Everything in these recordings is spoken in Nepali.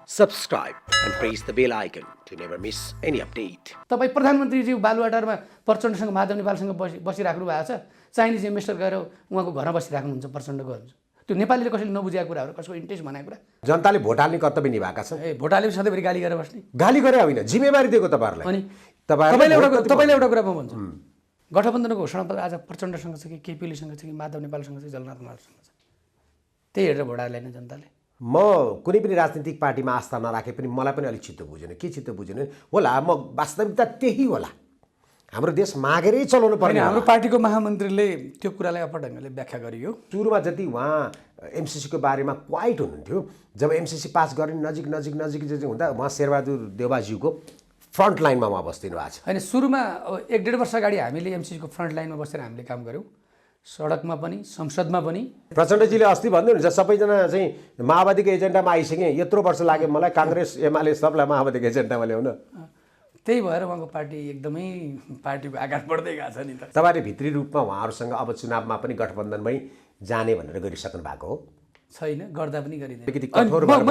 subscribe and press the bell icon to never miss any update. तपाईँ प्रधानमन्त्रीज्यू बालुवाटारमा प्रचण्डसँग माधव नेपालसँग बसिराख्नु भएको छ। चाइनिज इन्भेस्टर गएर उहाँको घरमा बसिराख्नुहुन्छ प्रचण्डको। त्यो नेपालीले कसैले नबुझेको कुराहरू, कसैको इन्ट्रेस्ट भनेको कुरा जनताले भोट हाल्ने कर्तव्य निभाएका छन्। भोटाले सधैँभरि गाली गरेर बस्ने, गाली गरे होइन, जिम्मेवारी दिएको तपाईँहरूलाई। अनि तपाईँले तपाईँले एउटा कुरा म भन्छु, गठबन्धनको घोषणापत्र आज प्रचण्डसँग छ कि केपी ओलीसँग छ कि माधव नेपालसँग छ कि जलनाथ कुमारसँग छ, त्यही हेरेर भोट हाल्दैन जनताले। म कुनै पनि राजनीतिक पार्टीमा आस्था नराखे पनि मलाई पनि अलिक चित्त बुझेन। के चित्त बुझेन होला, म वास्तविकता त्यही होला। हाम्रो देश मागेरै चलाउनु पर्ने। हाम्रो पार्टीको महामन्त्रीले त्यो कुरालाई अपट ढङ्गले व्याख्या गरियो। सुरुमा जति उहाँ एमसिसीको बारेमा क्वाइट हुनुहुन्थ्यो, जब एमसिसी पास गर्ने नजिक हुँदा उहाँ शेरबहादुर देउवाज्यूको फ्रन्ट लाइनमा उहाँ बस्दिनु भएको छ। होइन, सुरुमा 1-1.5 वर्ष अगाडि हामीले एमसिसीको फ्रन्ट लाइनमा बसेर हामीले काम गऱ्यौँ, सडकमा पनि संसदमा पनि। प्रचण्डजीले अस्ति भन्नुहुन्छ सबैजना चाहिँ माओवादीको एजेन्डामा आइसकेँ, यत्रो वर्ष लाग्यो मलाई काङ्ग्रेस एमाले सबलाई माओवादीको एजेन्डामा ल्याउन। त्यही भएर उहाँको पार्टी एकदमै पार्टीको आकार बढ्दै गएको छ नि त। तपाईँले भित्री रूपमा उहाँहरूसँग अब चुनावमा पनि गठबन्धनमै जाने भनेर गरिसक्नु भएको हो? छैन, गर्दा पनि गरिँदैन। कठोर भएर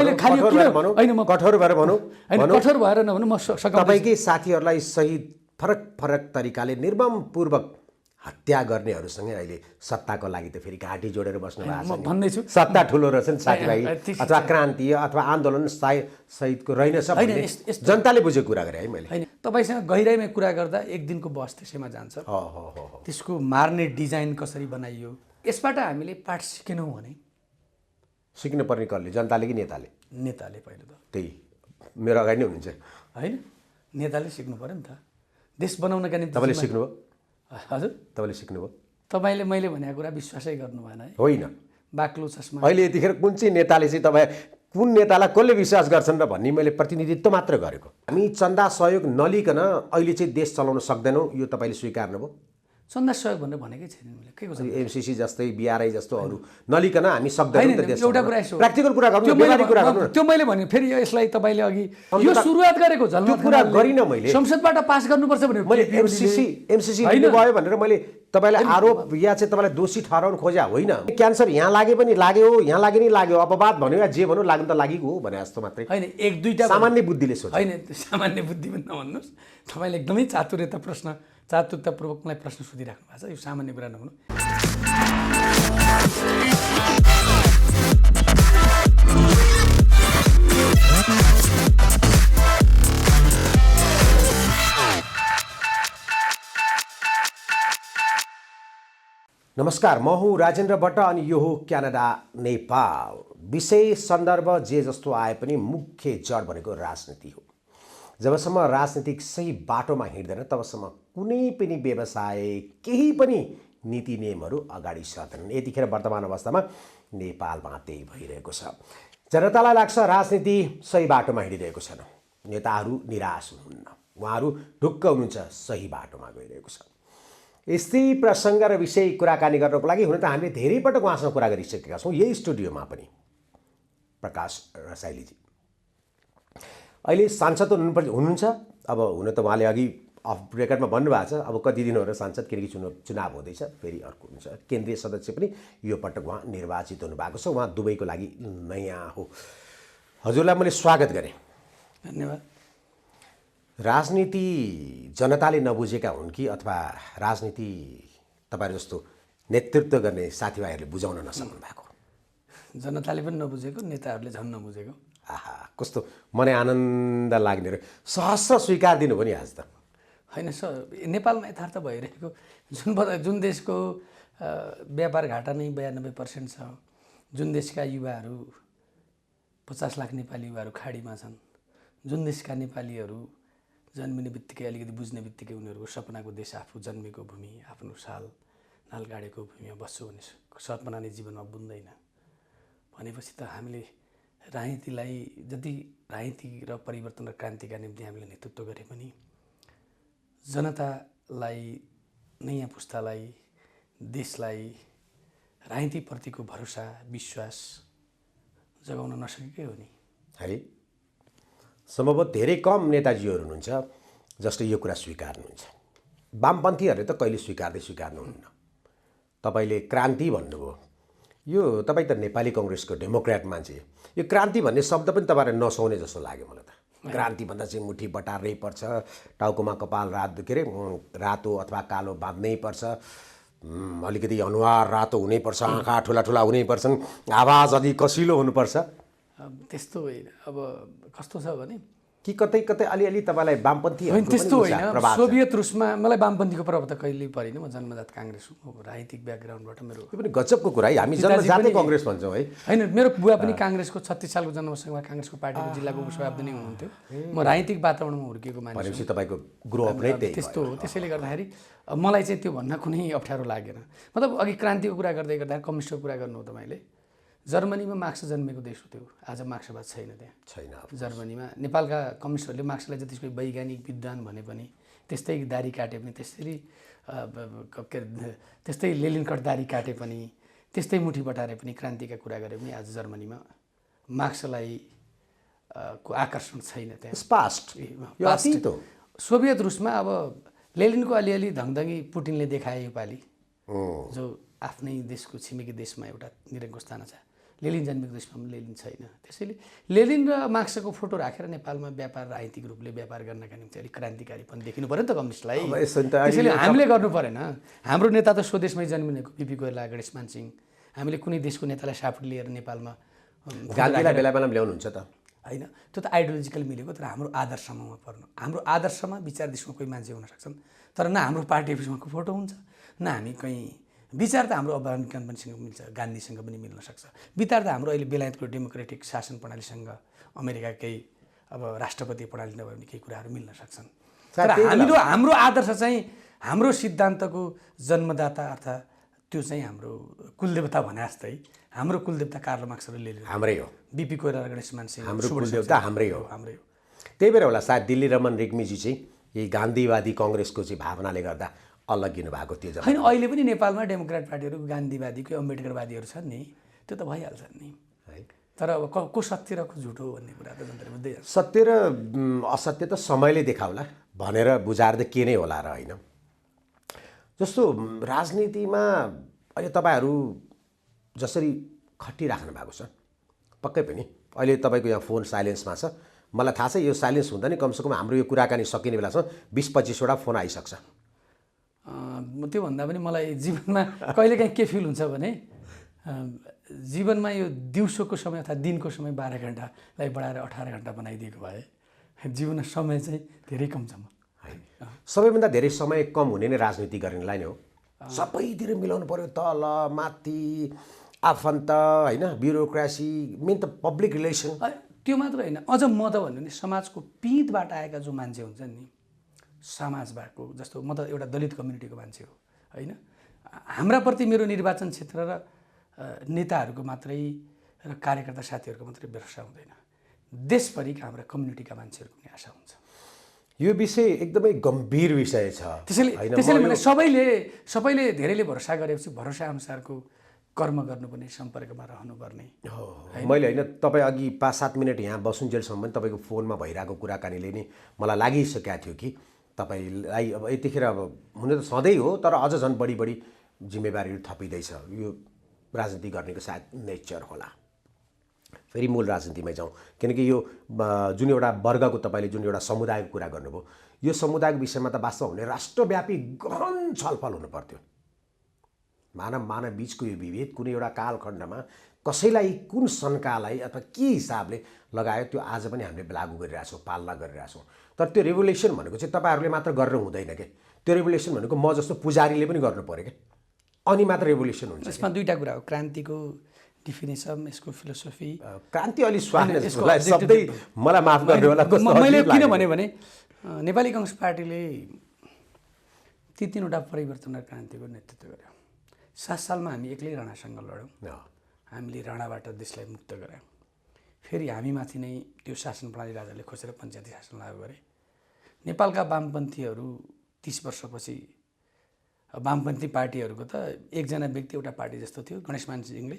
भनौँ, कठोर भएर नभनौँ, म तपाईँकै साथीहरूलाई सही फरक तरिकाले निर्ममपूर्वक हत्या गर्नेहरूसँग अहिले सत्ताको लागि त फेरि घाँटी जोडेर बस्नु भएको छ। म भन्दैछु सत्ता ठुलो रहेछ नि साथीभाइ, अथवा क्रान्ति अथवा आन्दोलन सहितको रहेनछ भन्ने जनताले बुझेको कुरा गरेँ है मैले। होइन, तपाईँसँग गहिराइमा कुरा गर्दा एक दिनको बस त्यसैमा जान्छ। त्यसको मार्ने डिजाइन कसरी बनाइयो, यसबाट हामीले पाठ सिकेनौँ भने सिक्नु पर्ने कसले, जनताले कि नेताले? नेताले पहिलो त। त्यही मेरो अगाडि नै हुनुहुन्छ होइन, नेताले सिक्नु पऱ्यो नि त। देश बनाउनका निम्ति तपाईँले सिक्नुभयो? हजुर, तपाईँले सिक्नुभयो? तपाईँले मैले भनेको कुरा विश्वासै गर्नु भएन है। होइन, बाक्लो चस्मा। अहिले यतिखेर कुन चाहिँ नेताले चाहिँ तपाईँ कुन नेतालाई कसले विश्वास गर्छन् र भन्ने मैले प्रतिनिधित्व मात्र गरेको। हामी चन्दा सहयोग नलिकन अहिले चाहिँ देश चलाउन सक्दैनौँ, यो तपाईँले स्वीकार्नुभयो? चन्दा सहयोग भनेर भनेकै छैन मैले। के को एमसिसी जस्तै बिआरआई जस्तो अरू नलिकन हामी सक्दैनौँ त देश। एउटा कुरा यसो, प्र्याक्टिकल कुरा गर्नु, व्यवहारिक कुरा गर्नु। त्यो मैले भने फेरि यसलाई तपाईँले अघि यो सुरुवात गरेको त्यो कुरा गरिनँ मैले। संसदबाट पास गर्नुपर्छ भने मैले एमसिसी लिनुभयो भनेर मैले तपाईँलाई आरोप या चाहिँ तपाईँलाई दोषी ठहराउन खोजे होइन। क्यान्सर यहाँ लागे पनि लाग्यो, यहाँ लागे नि लाग्यो, अपवाद भन्यो या जे भन्यो लाग्नु त लागेको हो भने जस्तो मात्रै होइन। 1-2टा सामान्य बुद्धिले सोच होइन, सामान्य बुद्धि पनि नभन्नुहोस्। तपाईँले एकदमै चातुर्यतापूर्वक मलाई प्रश्न सोधिराख्नु भएको छ, यो सामान्य कुरा नहुनु। नमस्कार, म हुँ राजेन्द्र भट्ट अनि यो हो क्यानाडा नेपाल। विषय सन्दर्भ जे जस्तो आए पनि मुख्य जड भनेको राजनीति हो। जबसम्म राजनीतिक सही बाटोमा हिँड्दैन तबसम्म कुनै पनि व्यवसाय, केही पनि नीति नियमहरू अगाडि सर्दैनन्। यतिखेर वर्तमान अवस्थामा नेपालमा त्यही भइरहेको छ। जनतालाई लाग्छ राजनीति सही बाटोमा हिँडिरहेको छैन, नेताहरू निराश हुनुहुन्न, उहाँहरू ढुक्क हुनुहुन्छ सही बाटोमा गइरहेको छ। यस्तै प्रसङ्ग र विषय कुराकानी गर्नको लागि हुन त हामीले धेरै पटक उहाँसँग कुरा गरिसकेका छौँ यही स्टुडियोमा पनि। प्रकाश रसाइलीजी अहिले सांसद हुनुहुन्छ। अब हुन त उहाँले अघि अफ रेकर्डमा भन्नुभएको छ अब कति दिन हो र सांसद, किनकि चुनाव हुँदैछ, फेरि अर्को हुन्छ। केन्द्रीय सदस्य पनि यो पटक उहाँ निर्वाचित हुनुभएको छ। उहाँ दुबईको लागि नयाँ हो। हजुरलाई मैले स्वागत गरेँ। धन्यवाद। राजनीति जनताले नबुझेका हुन् कि अथवा राजनीति तपाईँ जस्तो नेतृत्व गर्ने साथीभाइहरूले बुझाउन नसक्नु भएको? जनताले पनि नबुझेको, नेताहरूले झन् नबुझेको। आहा, कस्तो मनै आनन्द लाग्ने र सहस्र स्वीकार दिनु पनि आज त। होइन, नेपालमा यथार्थ भइरहेको जुन देशको व्यापार घाटा नै 92% छ, जुन देशका युवाहरू 50 लाख नेपाली युवाहरू खाडीमा छन्, जुन देशका नेपालीहरू जन्मिने बित्तिकै अलिकति बुझ्ने बित्तिकै उनीहरूको सपनाको देश आफू जन्मेको भूमि, आफ्नो नाल गाडेको भूमिमा बस्छु भन्ने सपना नै जीवनमा बुन्दैन भनेपछि त हामीले राजनीतिलाई जति राजनीति र परिवर्तन र क्रान्तिका निम्ति हामीले नेतृत्व गरे पनि जनतालाई, नयाँ पुस्तालाई, देशलाई राजनीतिप्रतिको भरोसा, विश्वास जगाउन नसकेकै हो नि है। सम्भवतः धेरै कम नेताजीहरू हुनुहुन्छ जसले यो कुरा स्वीकार्नुहुन्छ। वामपन्थीहरूले त कहिले स्वीकार्नुहुन्न। तपाईँले क्रान्ति भन्नुभयो, यो तपाईँ त नेपाली कङ्ग्रेसको डेमोक्रेट मान्छे, यो क्रान्ति भन्ने शब्द पनि तपाईँलाई नसुहाउने जस्तो लाग्यो मलाई त। क्रान्ति भन्दा चाहिँ मुठी बटार्नै पर्छ, टाउकोमा कपाल के अरे रातो अथवा कालो बाँध्नै पर्छ, अलिकति अनुहार रातो हुनैपर्छ, आँखा ठुला ठुला हुनै पर्छन्, आवाज अलि कसिलो हुनुपर्छ। त्यस्तो होइन। अब कस्तो छ भने कि कतै कतै अलिअलि तपाईँलाई वामपन्थी होइन, त्यस्तो होइन। सोभियत रुसमा मलाई वामपन्थीको प्रभाव त कहिल्यै परेन। म जन्मजात काङ्ग्रेस हुँ, राजनीतिक ब्याकग्राउन्डबाट मेरो। यो पनि गजबको कुरा है, हामी जन्मजातै कङ्ग्रेस भन्छौँ है। होइन, मेरो बुवा पनि काङ्ग्रेसको 36 सालको जन्मसँगमा काङ्ग्रेसको पार्टीको जिल्लाको उपसभापति नै हुनुहुन्थ्यो। म राजनीतिक वातावरणमा हुर्किएको मान्छे। भनेपछि तपाईँको ग्रो अप नै त्यस्तो हो। त्यसैले गर्दाखेरि मलाई चाहिँ त्यो भन्न कुनै अप्ठ्यारो लागेन। मतलब अघि क्रान्तिको कुरा गर्दै गर्दा कम्युनिस्टको कुरा गर्नु हो तपाईँले। जर्मनीमा मार्क्स जन्मेको देश हो त्यो। आज मार्क्सवाद छैन त्यहाँ, छैन। जर्मनीमा नेपालका कम्युनिस्टहरूले मार्क्सलाई जतिसको वैज्ञानिक विद्वान भने पनि, त्यस्तै दारी काटे पनि, त्यस्तै लेलिनकट दारी काटे पनि, त्यस्तै मुठी बटारे पनि, क्रान्तिका कुरा गरे पनि आज जर्मनीमा मार्क्सलाई को आकर्षण छैन त्यहाँ। सोभियत रुसमा अब लेलिनको अलिअलि धङधङी पुटिनले देखाए योपालि, जो आफ्नै देशको छिमेकी देशमा एउटा निरङ्कुश स्थान छ। लेलिन जन्मेको देशमा पनि लेलिन छैन। त्यसैले लेलिन र मार्क्सको फोटो राखेर नेपालमा व्यापार राजनीतिक रूपले व्यापार गर्नका निम्ति अलिक क्रान्तिकारी पनि देखिनु पऱ्यो नि त कम्युनिस्टलाई। त्यसैले हामीले गर्नु परेन। हाम्रो नेता त स्वदेशमै जन्मिनेको, बिपी कोइराला, गणेशमान सिंह। हामीले कुनै देशको नेतालाई सापट लिएर नेपालमा गान्धीलाई बेला बेलामा ल्याउनुहुन्छ त होइन, त्यो त आइडियोलोजिकल मिलेको। तर हाम्रो आदर्शमा पर्नु, हाम्रो आदर्शमा विचार देशमा कोही मान्छे हुन सक्छन्, तर न हाम्रो पार्टी अफिसमा फोटो हुन्छ, न हामी कहीँ विचार त हाम्रो अब्राहम लिङ्कनसँग मिल्छ, गान्धीसँग पनि मिल्न सक्छ। विचार त हाम्रो अहिले बेलायतको डेमोक्रेटिक शासन प्रणालीसँग, अमेरिकाकै अब राष्ट्रपति प्रणाली नभए पनि केही कुराहरू मिल्न सक्छन्। तर हाम्रो आदर्श चाहिँ हाम्रो सिद्धान्तको जन्मदाता अर्थात् त्यो चाहिँ हाम्रो कुलदेवता भने जस्तै हाम्रो कुलदेवता कार्ल मार्क्स र लेनिन हाम्रै हो। बिपी कोइराला, गणेशमान सिंह हाम्रो कुलदेवता हाम्रै हो। हाम्रै हो। त्यही भएर होला सायद दिल्ली रमन रेग्मीजी चाहिँ यही गान्धीवादी कङ्ग्रेसको चाहिँ भावनाले गर्दा अलग्गिनु भएको थियो। होइन, अहिले पनि नेपालमा डेमोक्रेट पार्टीहरू गान्धीवादी कोही अम्बेडकरवादीहरू छन् नि, त्यो त भइहाल्छन् नि है। तर अब को सत्य र को झुटो भन्ने कुरा त जनताले बुझ्दै जान्छ। सत्य र असत्य त समयले देखाउला भनेर बुझाएर त के नै होला र होइन। जस्तो राजनीतिमा अहिले तपाईँहरू जसरी खटिराख्नु भएको छ, पक्कै पनि अहिले तपाईँको यहाँ फोन साइलेन्समा छ। मलाई थाहा छ यो साइलेन्स हुँदा नि कमसेकम हाम्रो यो कुराकानी सकिने बेलासम्म 20-25वटा फोन आइसक्छ। त्योभन्दा पनि मलाई जीवनमा कहिलेकाहीँ के फिल हुन्छ भने जीवनमा यो दिउँसोको समय अथवा दिनको समय 12 घन्टालाई बढाएर 18 घन्टा बनाइदिएको भए जीवनमा समय चाहिँ धेरै कम छ। सबैभन्दा धेरै समय कम हुने नै राजनीति गर्नेलाई नै हो। सबैतिर मिलाउनु पऱ्यो, तल माथि आफन्त होइन, ब्युरोक्रेसी, मेन त पब्लिक रिलेसन। त्यो मात्र होइन, अझ म त भन्नु नि समाजको पिँधबाट आएका जो मान्छे हुन्छन् नि, समाजबाटको, जस्तो म त एउटा दलित कम्युनिटीको मान्छे हो होइन। हाम्रा प्रति मेरो निर्वाचन क्षेत्र र नेताहरूको मात्रै र कार्यकर्ता साथीहरूको मात्रै भरोसा हुँदैन, देशभरिका हाम्रा कम्युनिटीका मान्छेहरूको पनि आशा हुन्छ। यो विषय एकदमै गम्भीर विषय छ। त्यसैले मैले सबैले धेरैले भरोसा गरेपछि भरोसा अनुसारको कर्म गर्नुपर्ने, सम्पर्कमा रहनुपर्ने। मैले होइन, तपाईँ अघि 5-7 मिनट यहाँ बसुन्जेलसम्म पनि तपाईँको फोनमा भइरहेको कुराकानीले नै मलाई लागिसकेको थियो कि तपाईँलाई अब यतिखेर अब हुन त सधैँ हो, तर अझ झन् बढी जिम्मेवारीहरू थपिँदैछ। यो राजनीति गर्नेको सायद नेचर होला। फेरि मूल राजनीतिमै जाउँ, किनकि यो जुन एउटा वर्गको तपाईँले जुन एउटा समुदायको कुरा गर्नुभयो, यो समुदायको विषयमा त वास्तवमा हुने राष्ट्रव्यापी गहन छलफल हुनुपर्थ्यो। मानव बिचको यो विभेद कुनै एउटा कालखण्डमा कसैलाई कुन शङ्कालाई अथवा के हिसाबले लगायो त्यो आज पनि हामीले लागू गरिरहेछौँ, पालना गरिरहेछौँ। तर त्यो रेभुलेसन भनेको चाहिँ तपाईँहरूले मात्र गरेर हुँदैन क्या। त्यो रेभुलेसन भनेको म जस्तो पुजारीले पनि गर्नु पऱ्यो क्या, अनि मात्र रेभुलेसन हुन्छ। यसमा दुईवटा कुरा हो, क्रान्तिको डिफिनेसन, यसको फिलोसफी। क्रान्ति अलि शब्दै मलाई माफ गर्नु होला। मैले किन भने नेपाली कङ्ग्रेस पार्टीले ती 3वटा परिवर्तन र क्रान्तिको नेतृत्व गर्यो। 7 सालमा हामी एक्लै राणासँग लड्यौँ, हामीले राणाबाट देशलाई मुक्त गरायौँ। फेरि हामीमाथि नै त्यो शासन प्रणाली राजाले खोजेर पञ्चायती शासन लागू गरे। नेपालका वामपन्थीहरू 30 वर्षपछि, वामपन्थी पार्टीहरूको त एकजना व्यक्ति एउटा पार्टी जस्तो थियो। गणेशमान सिंहले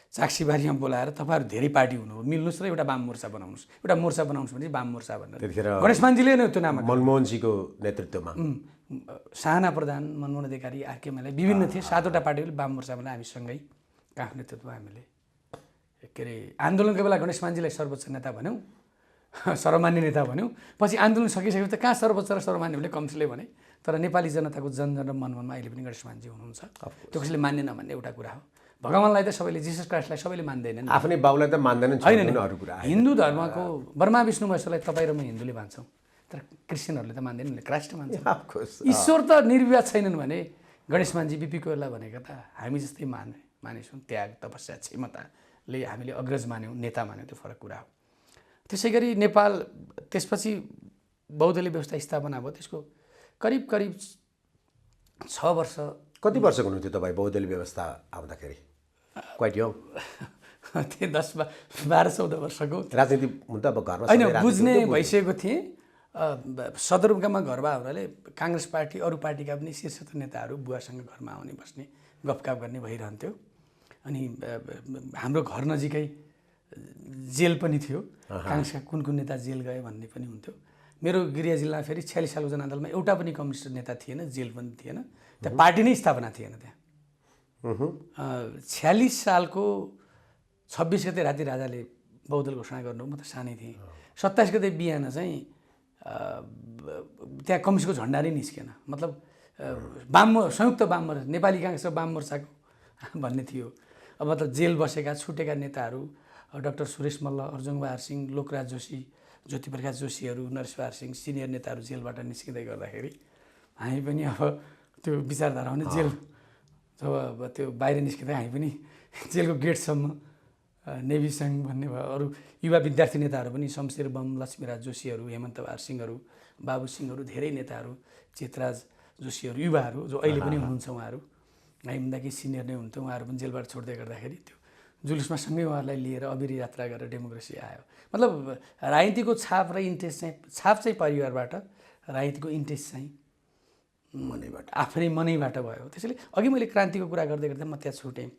चाक्सीबारीमा बोलाएर तपाईँहरू धेरै पार्टी हुनु हो, मिल्नुहोस् र एउटा वाम मोर्चा बनाउनुहोस्, एउटा मोर्चा बनाउनुहोस् भने वाम मोर्चा भनेर गणेशमानजीले नै त्यो नाम, मनमोहनजीको नेतृत्वमा साहना प्रधान, मनमोहन अधिकारी, आरके मलाई विभिन्न थिए, 7वटा पार्टीहरूले वाम मोर्चा बनाए, हामीसँगै कहाँको नेतृत्व हामीले के अरे आन्दोलनको बेला गणेश मानजीलाई सर्वोच्च नेता भन्यौँ, सर्वमान्य नेता भन्यौँ। पछि आन्दोलन सकिसकेपछि त कहाँ सर्वोच्च र सर्वमान्य भने कम्तीले भने, तर नेपाली जनताको जनजन मनमनमा अहिले पनि गणेश मानजी हुनुहुन्छ। त्यो कसैले मान्ने नमान्ने एउटा कुरा हो। भगवान्लाई त सबैले, जिसस क्राइस्टलाई सबैले मान्दैनन्, आफ्नै बाउलाई त मान्दैनन्, होइन अरू कुरा। हिन्दू धर्मको ब्रह्मा विष्णु महेश्वरलाई तपाईँ र म हिन्दूले मान्छौँ, तर क्रिस्चियनहरूले त मान्दैनन्, क्राइस्ट मान्छन्। ईश्वर त निर्विवाद छैनन् भने गणेश मानजी बिपी कोइराला भनेका त हामी जस्तै मानेछौँ। त्याग, तपस्या, क्षमताले हामीले अग्रज मान्यौँ, नेता मान्यौँ, त्यो फरक कुरा हो। त्यसै गरी नेपाल त्यसपछि बौद्धले व्यवस्था स्थापना भयो, त्यसको करिब 6 वर्ष। कति वर्षको हुनुहुन्थ्यो तपाईँ बौद्धली व्यवस्था आउँदाखेरि? Quite young. त्यो 10-12-14 वर्षको। राजनीति हुन त अब घरमा होइन, बुझ्ने भइसकेको थिएँ। सदरमुकाममा घर भए हुनाले काङ्ग्रेस पार्टी, अरू पार्टीका पनि शीर्षस्थ नेताहरू बुवासँग घरमा आउने बस्ने, गफगाफ गर्ने भइरहन्थ्यो। अनि हाम्रो घर नजिकै जेल पनि थियो। काङ्ग्रेसका कुन नेता जेल गए भन्ने पनि हुन्थ्यो। मेरो गृह जिल्लामा फेरि 46 सालको जनआन्दोलनमा एउटा पनि कम्युनिस्ट नेता थिएन, जेल पनि थिएन, त्यहाँ पार्टी नै स्थापना थिएन। त्यहाँ 46 सालको 26 गते राति राजाले बहुदल घोषणा गर्नु, म त सानै थिएँ। 27 गते बिहान चाहिँ त्यहाँ कम्युनिस्टको झन्डा नै निस्केन। मतलब संयुक्त वाम मोर्चा, नेपाली काङ्ग्रेस र वाम मोर्चाको भन्ने थियो। अब मतलब जेल बसेका छुटेका नेताहरू डाक्टर सुरेश मल्ल, अर्जुनबहादुर सिंह, लोकराज जोशी, ज्योतिप्रकाश जोशीहरू, नरेशबहादुर सिंह सिनियर नेताहरू जेलबाट निस्किँदै गर्दाखेरि हामी पनि अब त्यो विचारधारा भने जेल जब त्यो बाहिर निस्किँदा हामी पनि जेलको गेटसम्म नेभी सङ्घ भन्ने भयो। अरू युवा विद्यार्थी नेताहरू पनि शमशेर बम, लक्ष्मीराज जोशीहरू, हेमन्तबहादुर सिंहहरू, बाबु सिंहहरू, धेरै नेताहरू, चेतराज जोशीहरू, युवाहरू जो अहिले पनि हुनुहुन्छ, उहाँहरू हामीभन्दा केही सिनियर नै हुनुहुन्थ्यो। उहाँहरू पनि जेलबाट छोड्दै गर्दाखेरि त्यो जुलुसमा सँगै उहाँहरूलाई लिएर अबिर यात्रा गरेर डेमोक्रेसी आयो। मतलब राजनीतिको छाप र इन्ट्रेस्ट चाहिँ, छाप चाहिँ परिवारबाट, राजनीतिको इन्ट्रेस्ट चाहिँ आफ्नै मनैबाट भयो। त्यसैले अघि मैले क्रान्तिको कुरा गर्दै गर्दा म त्यहाँ छुटेँ।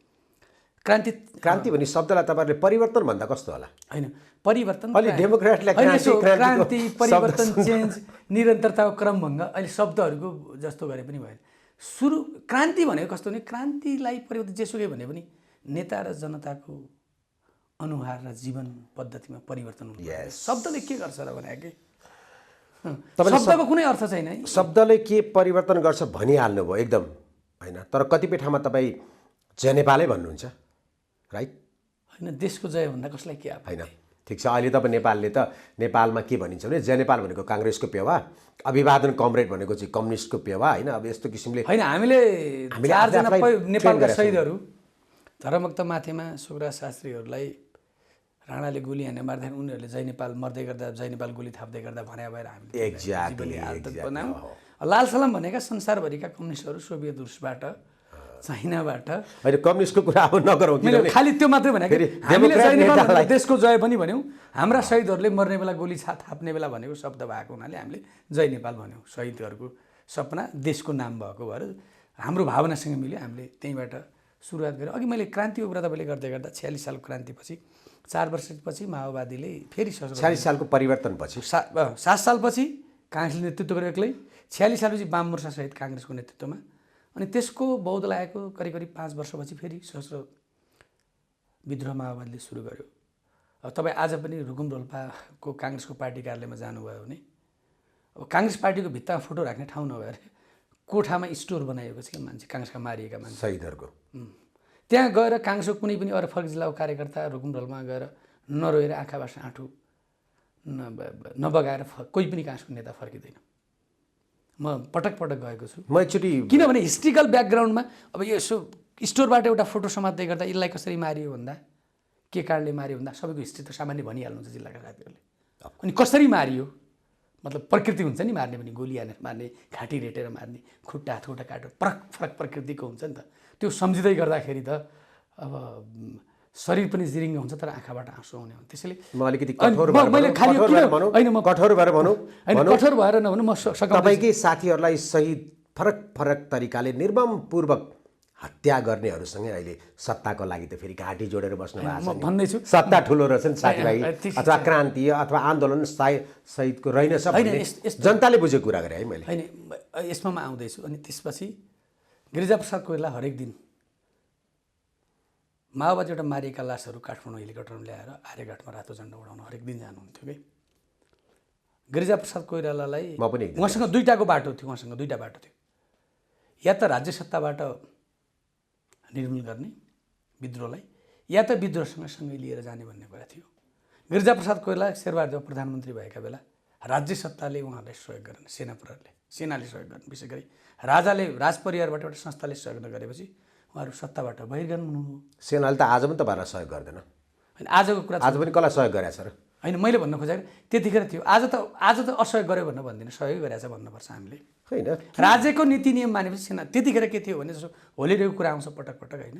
क्रान्ति भन्ने शब्दलाई तपाईँहरूले परिवर्तन भन्दा कस्तो होला? होइन, परिवर्तन अलि डेमोक्रेटलाई क्रान्ति, परिवर्तन, चेन्ज, निरन्तरताको क्रमभङ्ग अहिले शब्दहरूको जस्तो गरे पनि भएन। सुरु क्रान्ति भनेको कस्तो भने क्रान्तिलाई परिवर्तन जेसुकै भने पनि नेता र जनताको अनुहार र जीवन पद्धतिमा परिवर्तन हुन्छ। शब्दले के गर्छ र भने कि शब्दको कुनै अर्थ छैन है। शब्दले के परिवर्तन गर्छ भनिहाल्नु भयो एकदम, होइन? तर कतिपय ठाउँमा तपाईँ जय नेपालै भन्नुहुन्छ, राइट? होइन, देशको जय भन्दा कसलाई के आप होइन, ठिक छ। अहिले त अब नेपालले त नेपालमा के भनिन्छ भने जय नेपाल भनेको काङ्ग्रेसको पेवा, अभिवादन कमरेड भनेको चाहिँ कम्युनिस्टको पेवा, होइन? अब यस्तो किसिमले होइन, हामीले 4 जना नेपालका शहीदहरू धर्ममुक्त माथेमा सुखराज शास्त्रीहरूलाई राणाले गोली हानेर मार्दाखेरि उनीहरूले जय नेपाल मर्दै गर्दा जय नेपाल गोली थाप्दै गर्दा भन्या भएर हामीले एक्ज्याक्टली बनायौँ। लाल सलाम भनेका संसारभरिका कम्युनिस्टहरू, सोभियत रुसबाट, चाइनाबाट। होइन, कम्युनिस्टको कुरा अब नगरौँ, खालि त्यो मात्रै भने हामीले जय नेपाल देशको जय पनि भन्यौँ। हाम्रा शहीदहरूले मर्ने बेला गोली थाप्ने बेला भनेको शब्द भएको हुनाले हामीले जय नेपाल भन्यौँ। शहीदहरूको सपना देशको नाम भएको भएर हाम्रो भावनासँग मिल्यो, हामीले त्यहीँबाट सुरुवात गऱ्यौँ। अघि मैले क्रान्तिको कुरा तपाईँले गर्दै गर्दा 46 सालको क्रान्तिपछि 4 वर्षपछि माओवादीले फेरि 46 सालको परिवर्तनपछि 7 सालपछि काङ्ग्रेसले नेतृत्व गर्यो एक्लै, 46 सालपछि वाम मोर्चा सहित काङ्ग्रेसको नेतृत्वमा, अनि त्यसको बौद्धल आएको करिब 5 वर्षपछि फेरि सशस्त्र विद्रोह माओवादीले सुरु गर्यो। अब तपाईँ आज पनि रुकुम रोल्पाको काङ्ग्रेसको पार्टी कार्यालयमा जानुभयो भने अब काङ्ग्रेस पार्टीको भित्तामा फोटो राख्ने ठाउँ नभएर कोठामा स्टोर बनाएको छ क्या मान्छे, काङ्ग्रेसका मारिएका मान्छे शहीदहरूको। त्यहाँ गएर काङ्ग्रेसको कुनै पनि अरू फरक जिल्लाको कार्यकर्ता रुकुम रोल्पामा गएर नरोएर आँखाबाट आँठु नबगाएर कोही पनि काङ्ग्रेसको नेता फर्किँदैन। म पटक गएको छु। म एकचोटि किनभने हिस्ट्रिकल ब्याकग्राउन्डमा अब यसो स्टोरबाट एउटा फोटो समात्दै गर्दा यसलाई कसरी मारियो भन्दा, के कारणले मारियो भन्दा सबैको हिस्ट्री त सामान्य भनिहाल्नुहुन्छ जिल्लाका साथीहरूले। अनि कसरी मारियो, मतलब प्रकृति हुन्छ नि मार्ने पनि, गोली हानेर मार्ने, घाँटी रेटेर मार्ने, खुट्टा हातखुट्टा काटो, फरक प्रकृतिको हुन्छ नि त। त्यो सम्झिँदै गर्दाखेरि त अब शरीर पनि जिरिङ्ग हुन्छ तर आँखाबाट आँसु आउने हो। त्यसैले म अलिकति कठोर भएर भनौँ, कठोर भएर नभनौँ, म तपाईँकै साथीहरूलाई सहित फरक तरिकाले निर्ममपूर्वक हत्या गर्नेहरूसँग अहिले सत्ताको लागि त फेरि घाँटी जोडेर बस्नु भएको छ। भन्दैछु सत्ता ठुलो रहेछ नि साथीभाइ, अथवा क्रान्ति अथवा आन्दोलन सहितको रहेनछ भन्ने जनताले बुझेको कुरा गरेँ है मैले। होइन, यसमा म आउँदैछु। अनि त्यसपछि गिरिजाप्रसाद कोइराला हरेक दिन माओवादीबाट मारिएका लासहरू काठमाडौँ हेलिकप्टरमा ल्याएर आर्यघाटमा रातो झन्डा उडाउन हरेक दिन जानुहुन्थ्यो कि। गिरिजाप्रसाद कोइरालालाई म पनि एकदिन उहाँसँग दुईटाको बाटो थियो, उहाँसँग दुईटा बाटो थियो। या त राज्य सत्ताबाट निर्मूल गर्ने विद्रोहलाई, या त विद्रोहसँग सँगै लिएर जाने भन्ने कुरा थियो। गिरिजाप्रसाद कोइराला शेरबहादुर प्रधानमन्त्री भएका बेला राज्य सत्ताले उहाँलाई सहयोग गरेन, सेनाले सहयोग गर्ने, विशेष गरी राजाले राजपरिवारबाट एउटा संस्थाले सहयोग नगरेपछि उहाँहरू सत्ताबाट बहिर्गमन हुनुभयो। सेनाले त आज पनि तपाईँहरूलाई सहयोग गर्दैन। होइन, आजको कुरा आज पनि कसलाई सहयोग गरेछ र? होइन, मैले भन्न खोजेको त्यतिखेर थियो। आज त असहयोग गर्यो भन्न भन्दिनँ, सहयोग गरेछ भन्नुपर्छ हामीले। होइन, राज्यको नीति नियम मानेपछि सेना त्यतिखेर के थियो भने जस्तो होलीको कुरा आउँछ पटक पटक होइन,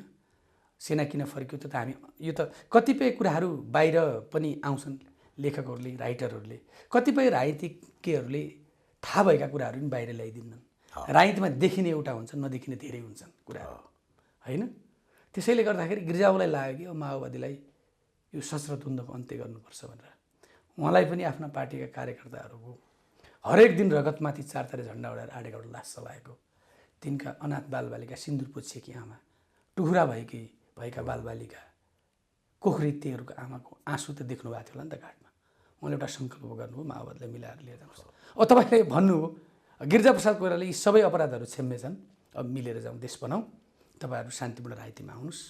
सेना किन फर्क्यो त हामी यो त कतिपय कुराहरू बाहिर पनि आउँछन्, लेखकहरूले राइटरहरूले, कतिपय राजनीतिज्ञहरूले थाहा भएका कुराहरू पनि बाहिर ल्याइदिन्नन्। राजनीतिमा देखिने एउटा हुन्छ, नदेखिने धेरै हुन्छन् कुराहरू होइन। त्यसैले गर्दाखेरि गिरिजाबाबुलाई लाग्यो कि माओवादीलाई यो सशस्त्र द्वन्द्वको अन्त्य गर्नुपर्छ भनेर उहाँलाई पनि आफ्ना पार्टीका कार्यकर्ताहरूको हरेक दिन रगतमाथि 4 झन्डा उडाएर आडेबाट लास चलाएको, तिनका अनाथ बालबालिका, सिन्दुर पोछिएकी आमा, टुहुरा भएका बालबालिका, कोखरितेहरूको आमाको आँसु त देख्नु भएको थियो होला नि त घाटमा। उहाँले एउटा सङ्कल्प गर्नुभयो, माओवादीलाई मिलाएर लिएर जानुहोस्। अब तपाईँले भन्नुभयो गिरिजाप्रसाद कोइरालाले यी सबै अपराधहरू क्षम्य छन्, अब मिलेर जाउँ, देश बनाऊ, तपाईँहरू शान्तिपूर्ण राजनीतिमा आउनुहोस्,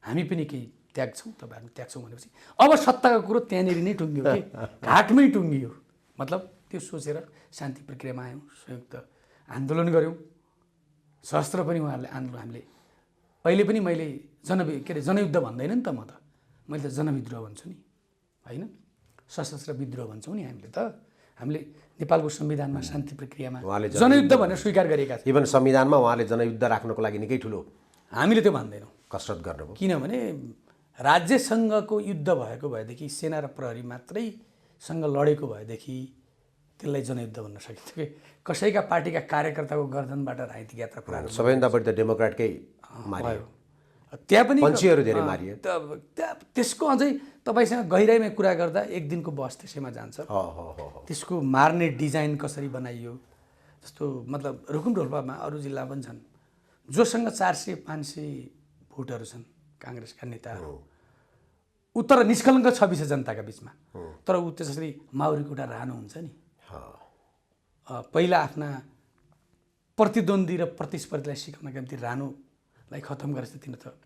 हामी पनि केही त्याग्छौँ, तपाईँहरू त्याग्छौँ भनेपछि अब सत्ताको कुरो त्यहाँनिर नै टुङ्गियो कि घाटमै टुङ्गियो। मतलब त्यो सोचेर शान्ति प्रक्रियामा आयौँ, संयुक्त आन्दोलन गऱ्यौँ, सशस्त्र पनि उहाँहरूले आन्दोलन हामीले अहिले पनि मैले जनयुद्ध भन्दैन नि त, मैले त जनविद्रोह भन्छु नि होइन, सशस्त्र विद्रोह भन्छौँ नि हामीले त। हामीले नेपालको संविधानमा शान्ति प्रक्रियामा जनयुद्ध भनेर स्वीकार गरेका थियौँ। इभन संविधानमा उहाँले जनयुद्ध राख्नको लागि निकै ठुलो हामीले त्यो मान्दैनौँ, कसरत गर्नुभयो। किनभने राज्यसँगको युद्ध भएको भएदेखि, सेना र प्रहरी मात्रैसँग लडेको भएदेखि त्यसलाई जनयुद्ध भन्न सकिन्थ्यो कि कसैका पार्टीका कार्यकर्ताको गर्दनबाट राजनीतिक यात्रा प्रारम्भ सबैभन्दा बढी त डेमोक्रेटकै भयो। त्यहाँ पनि पन्छीहरू धेरै मारिए। त्यसको अझै तपाईँसँग गहिराइमा कुरा गर्दा एक दिनको बस त्यसैमा जान्छ। त्यसको मार्ने डिजाइन कसरी बनाइयो, जस्तो मतलब रुकुम रोल्पामा अरू जिल्ला पनि छन् जोसँग 400-500 भोटहरू छन् काङ्ग्रेसका नेताहरू, ऊ तर निष्कलङ्क छवि छ जनताका बिचमा। तर ऊ त्यसरी माउरीको एउटा रानो हुन्छ नि, पहिला आफ्ना प्रतिद्वन्दी र प्रतिस्पर्धीलाई सिकाउनका निम्ति रानोलाई खत्तम गरेछ, तिनीहरू त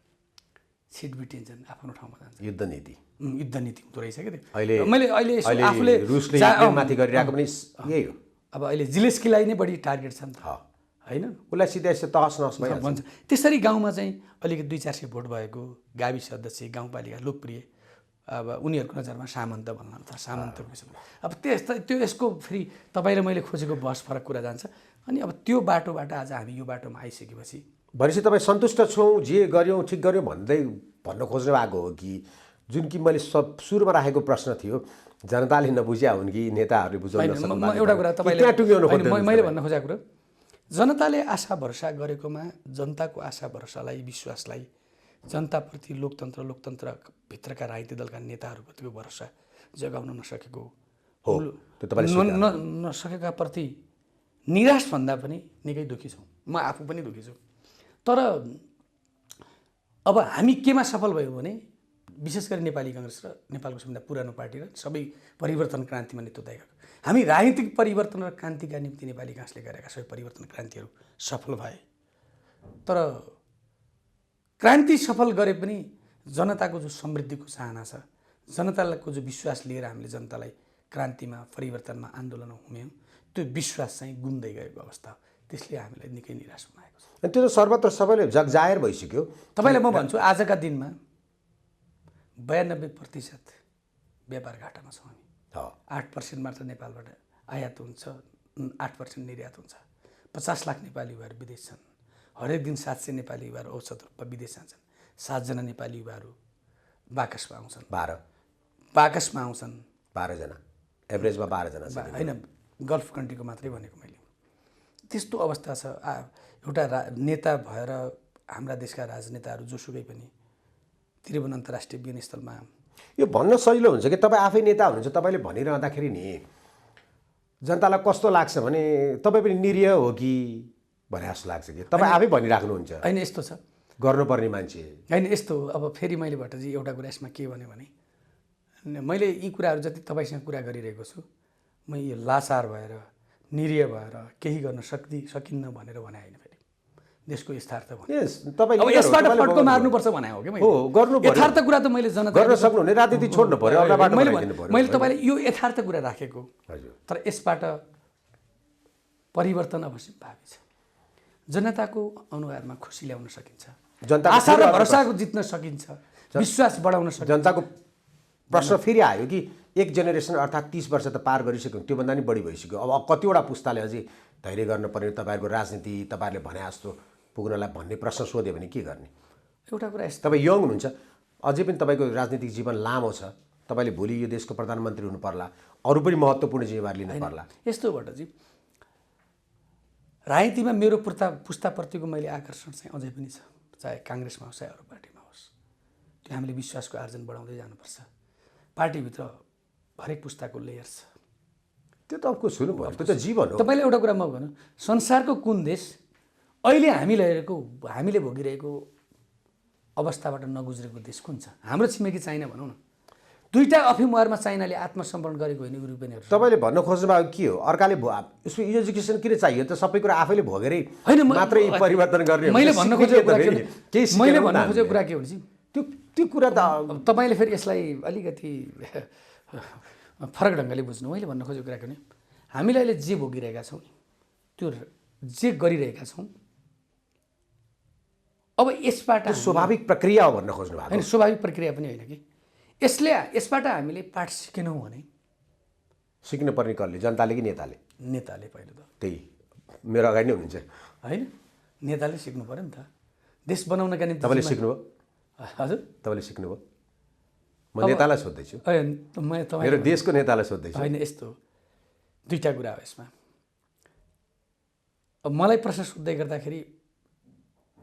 सिट बिटिन्छन्, आफ्नो ठाउँमा जान्छ। युद्ध नीति हुँदो रहेछ क्या त्यो। अहिले मैले आफूले रुसले माथि गरिरहेको पनि यही हो। अब अहिले जिलेस्कीलाई नै बढी टार्गेट छ नि त होइन, उसलाई सिधै तहस नहस भन्छ। त्यसरी गाउँमा चाहिँ अलिकति 200-400 भोट भएको गाविस अध्यक्ष, गाउँपालिका लोकप्रिय, अब उनीहरूको नजरमा सामन्त भन्ला त, सामन्तको विषयमा अब त्यो यसको फेरि तपाईँले मैले खोजेको बस फरक कुरा जान्छ। अनि अब त्यो बाटोबाट आज हामी यो बाटोमा आइसकेपछि भनेपछि तपाईँ सन्तुष्ट छौँ, जे गऱ्यौँ ठिक गऱ्यौँ भन्न खोज्नु भएको हो कि जुन कि मैले सुरुमा राखेको प्रश्न थियो, जनताले नबुझ्या हुन् कि नेताहरूले बुझाउन सक्नु? एउटा कुरा तपाईँले मैले भन्न खोजेको कुरो, जनताले आशा भरोसा गरेकोमा जनताको आशा भरोसालाई, विश्वासलाई, जनताप्रति लोकतन्त्रभित्रका राजनीतिक दलका नेताहरूप्रतिको भरोसा जगाउन नसकेको हो, नसकेका प्रति निराश भन्दा पनि निकै दुःखी छौँ। म आफू पनि दुःखी छु। तर अब हामी केमा सफल भयौँ भने विशेष गरी नेपाली काङ्ग्रेस र नेपालको सबैभन्दा पुरानो पार्टी र सबै परिवर्तन क्रान्तिमा नेतृत्व दिएका हामी राजनीतिक परिवर्तन र क्रान्तिका निम्ति नेपाली काङ्ग्रेसले गरेका सबै परिवर्तन क्रान्तिहरू सफल भए। तर क्रान्ति सफल गरे पनि जनताको जो समृद्धिको चाहना छ, जनताको जो विश्वास लिएर हामीले जनतालाई क्रान्तिमा, परिवर्तनमा, आन्दोलनमा हुम्यौँ, त्यो विश्वास चाहिँ गुम्दै गएको अवस्था, त्यसले हामीलाई निकै निराश बनाएको छ। अनि त्यो त सर्वत्र सबैले जगजाहेर भइसक्यो। तपाईँलाई म भन्छु आजका दिनमा 92% व्यापार घाटामा छौँ हामी। 8% मात्र नेपालबाट आयात हुन्छ, 8% निर्यात हुन्छ। 50 लाख नेपाली युवाहरू विदेश छन्। हरेक दिन 700 नेपाली युवाहरू औसत रूपमा विदेश जान्छन्। 7 जना नेपाली युवाहरू बाकसमा आउँछन्। 12 जना एभरेजमा 12 जना होइन, गल्फ कन्ट्रीको मात्रै भनेको मैले। त्यस्तो अवस्था छ। एउटा नेता भएर हाम्रा देशका राजनेताहरू जोसुकै पनि त्रिभुवन अन्तर्राष्ट्रिय विमानस्थलमा यो भन्न सजिलो हुन्छ कि तपाईँ आफै नेता हुनुहुन्छ, तपाईँले भनिरहँदाखेरि नि जनतालाई कस्तो लाग्छ भने तपाईँ पनि निरीह हो कि भने जस्तो लाग्छ कि तपाईँ आफै भनिराख्नुहुन्छ। होइन, यस्तो छ, गर्नुपर्ने मान्छे। होइन यस्तो अब फेरि मैले भट्टजी एउटा कुरा यसमा के भने मैले यी कुराहरू जति तपाईँसँग कुरा गरिरहेको छु म यो लाचार भएर निरीह भएर केही गर्न सकिन्न भनेर भने होइन फेरि देशको यथार्थ भने तपाईले अब यसबाट फड्को मार्नुपर्छ भने हो कि मैले हो गर्नु पर्यो यथार्थ कुरा त मैले जनता गर्न सक्नुहुने राजनीति छोड्नु पर्यो अरूलाई बाटो बनाइदिनु पर्यो। मैले तपाईँले यो यथार्थ कुरा राखेको हजुर तर यसबाट परिवर्तन अवश्य भावी छ। जनताको अनुहारमा खुसी ल्याउन सकिन्छ, जनताको आशा र भरोसा जित्न सकिन्छ, विश्वास बढाउन सकिन्छ। जनताको प्रश्न फेरि आयो कि एक जेनेरेसन अर्थात् 30 वर्ष त पार गरिसक्यो, त्योभन्दा नि बढी भइसक्यो। अब कतिवटा पुस्ताले अझै धैर्य गर्नुपर्ने तपाईँहरूको राजनीति तपाईँहरूले भने जस्तो पुग्नलाई भन्ने प्रश्न सोध्यो भने के गर्ने? एउटा कुरा यस्तो तपाईँ यङ हुनुहुन्छ, अझै पनि तपाईँको राजनीतिक जीवन लामो छ, तपाईँले भोलि यो देशको प्रधानमन्त्री हुनु पर्ला, अरू पनि महत्त्वपूर्ण जिम्मेवारी लिनु पर्ला। यस्तोबाट चाहिँ राजनीतिमा मेरो पुस्ताप्रतिको मैले आकर्षण चाहिँ अझै पनि छ, चाहे काङ्ग्रेसमा होस् चाहे अरू पार्टीमा होस्। त्यो हामीले विश्वासको आर्जन बढाउँदै जानुपर्छ। पार्टीभित्र हरेक पुस्ताको लेयर छ, त्यो त अफकोर्स हुनु भयो, त्यो त जीवन हो। तपाईँले एउटा कुरा म भनौँ, संसारको कुन देश अहिले हामीले भोगिरहेको अवस्थाबाट नगुज्रेको देश कुन छ? हाम्रो छिमेकी चाइना भनौँ न, 2टा अफिमवारमा चाइनाले आत्मसमर्पण गरेको होइन युरोपियनहरू। तपाईँले भन्न खोज्नुभएको के हो? अर्काले यसको एजुकेसन किन चाहियो त? सबै कुरा आफैले भोगेरै होइन मात्रै परिवर्तन गर्ने? मैले भन्न खोजेको कुरा के हुन्छ त्यो कुरा त तपाईँले फेरि यसलाई अलिकति फरक ढङ्गले बुझ्नु। मैले भन्न खोजेको कुरा के भने हामीले अहिले जे भोगिरहेका छौँ त्यो जे गरिरहेका छौँ अब यसबाट स्वाभाविक प्रक्रिया हो भन्न खोज्नु भएको होइन। स्वाभाविक प्रक्रिया पनि होइन कि यसबाट हामीले पाठ सिकेनौँ भने सिक्नुपर्ने कसले? जनताले कि नेताले? नेताले पहिलो त त्यही मेरो अगाडि नै हुनुहुन्छ होइन, नेताले सिक्नु पऱ्यो नि त देश बनाउनका निम्ति। तपाईँले सिक्नुभयो? हजुर तपाईँले सिक्नुभयो? म नेतालाई सोध्दैछु, मेरो देशको नेतालाई सोध्दैछु। होइन यस्तो 2टा कुरा हो यसमा। अब मलाई प्रश्न सोध्दै गर्दाखेरि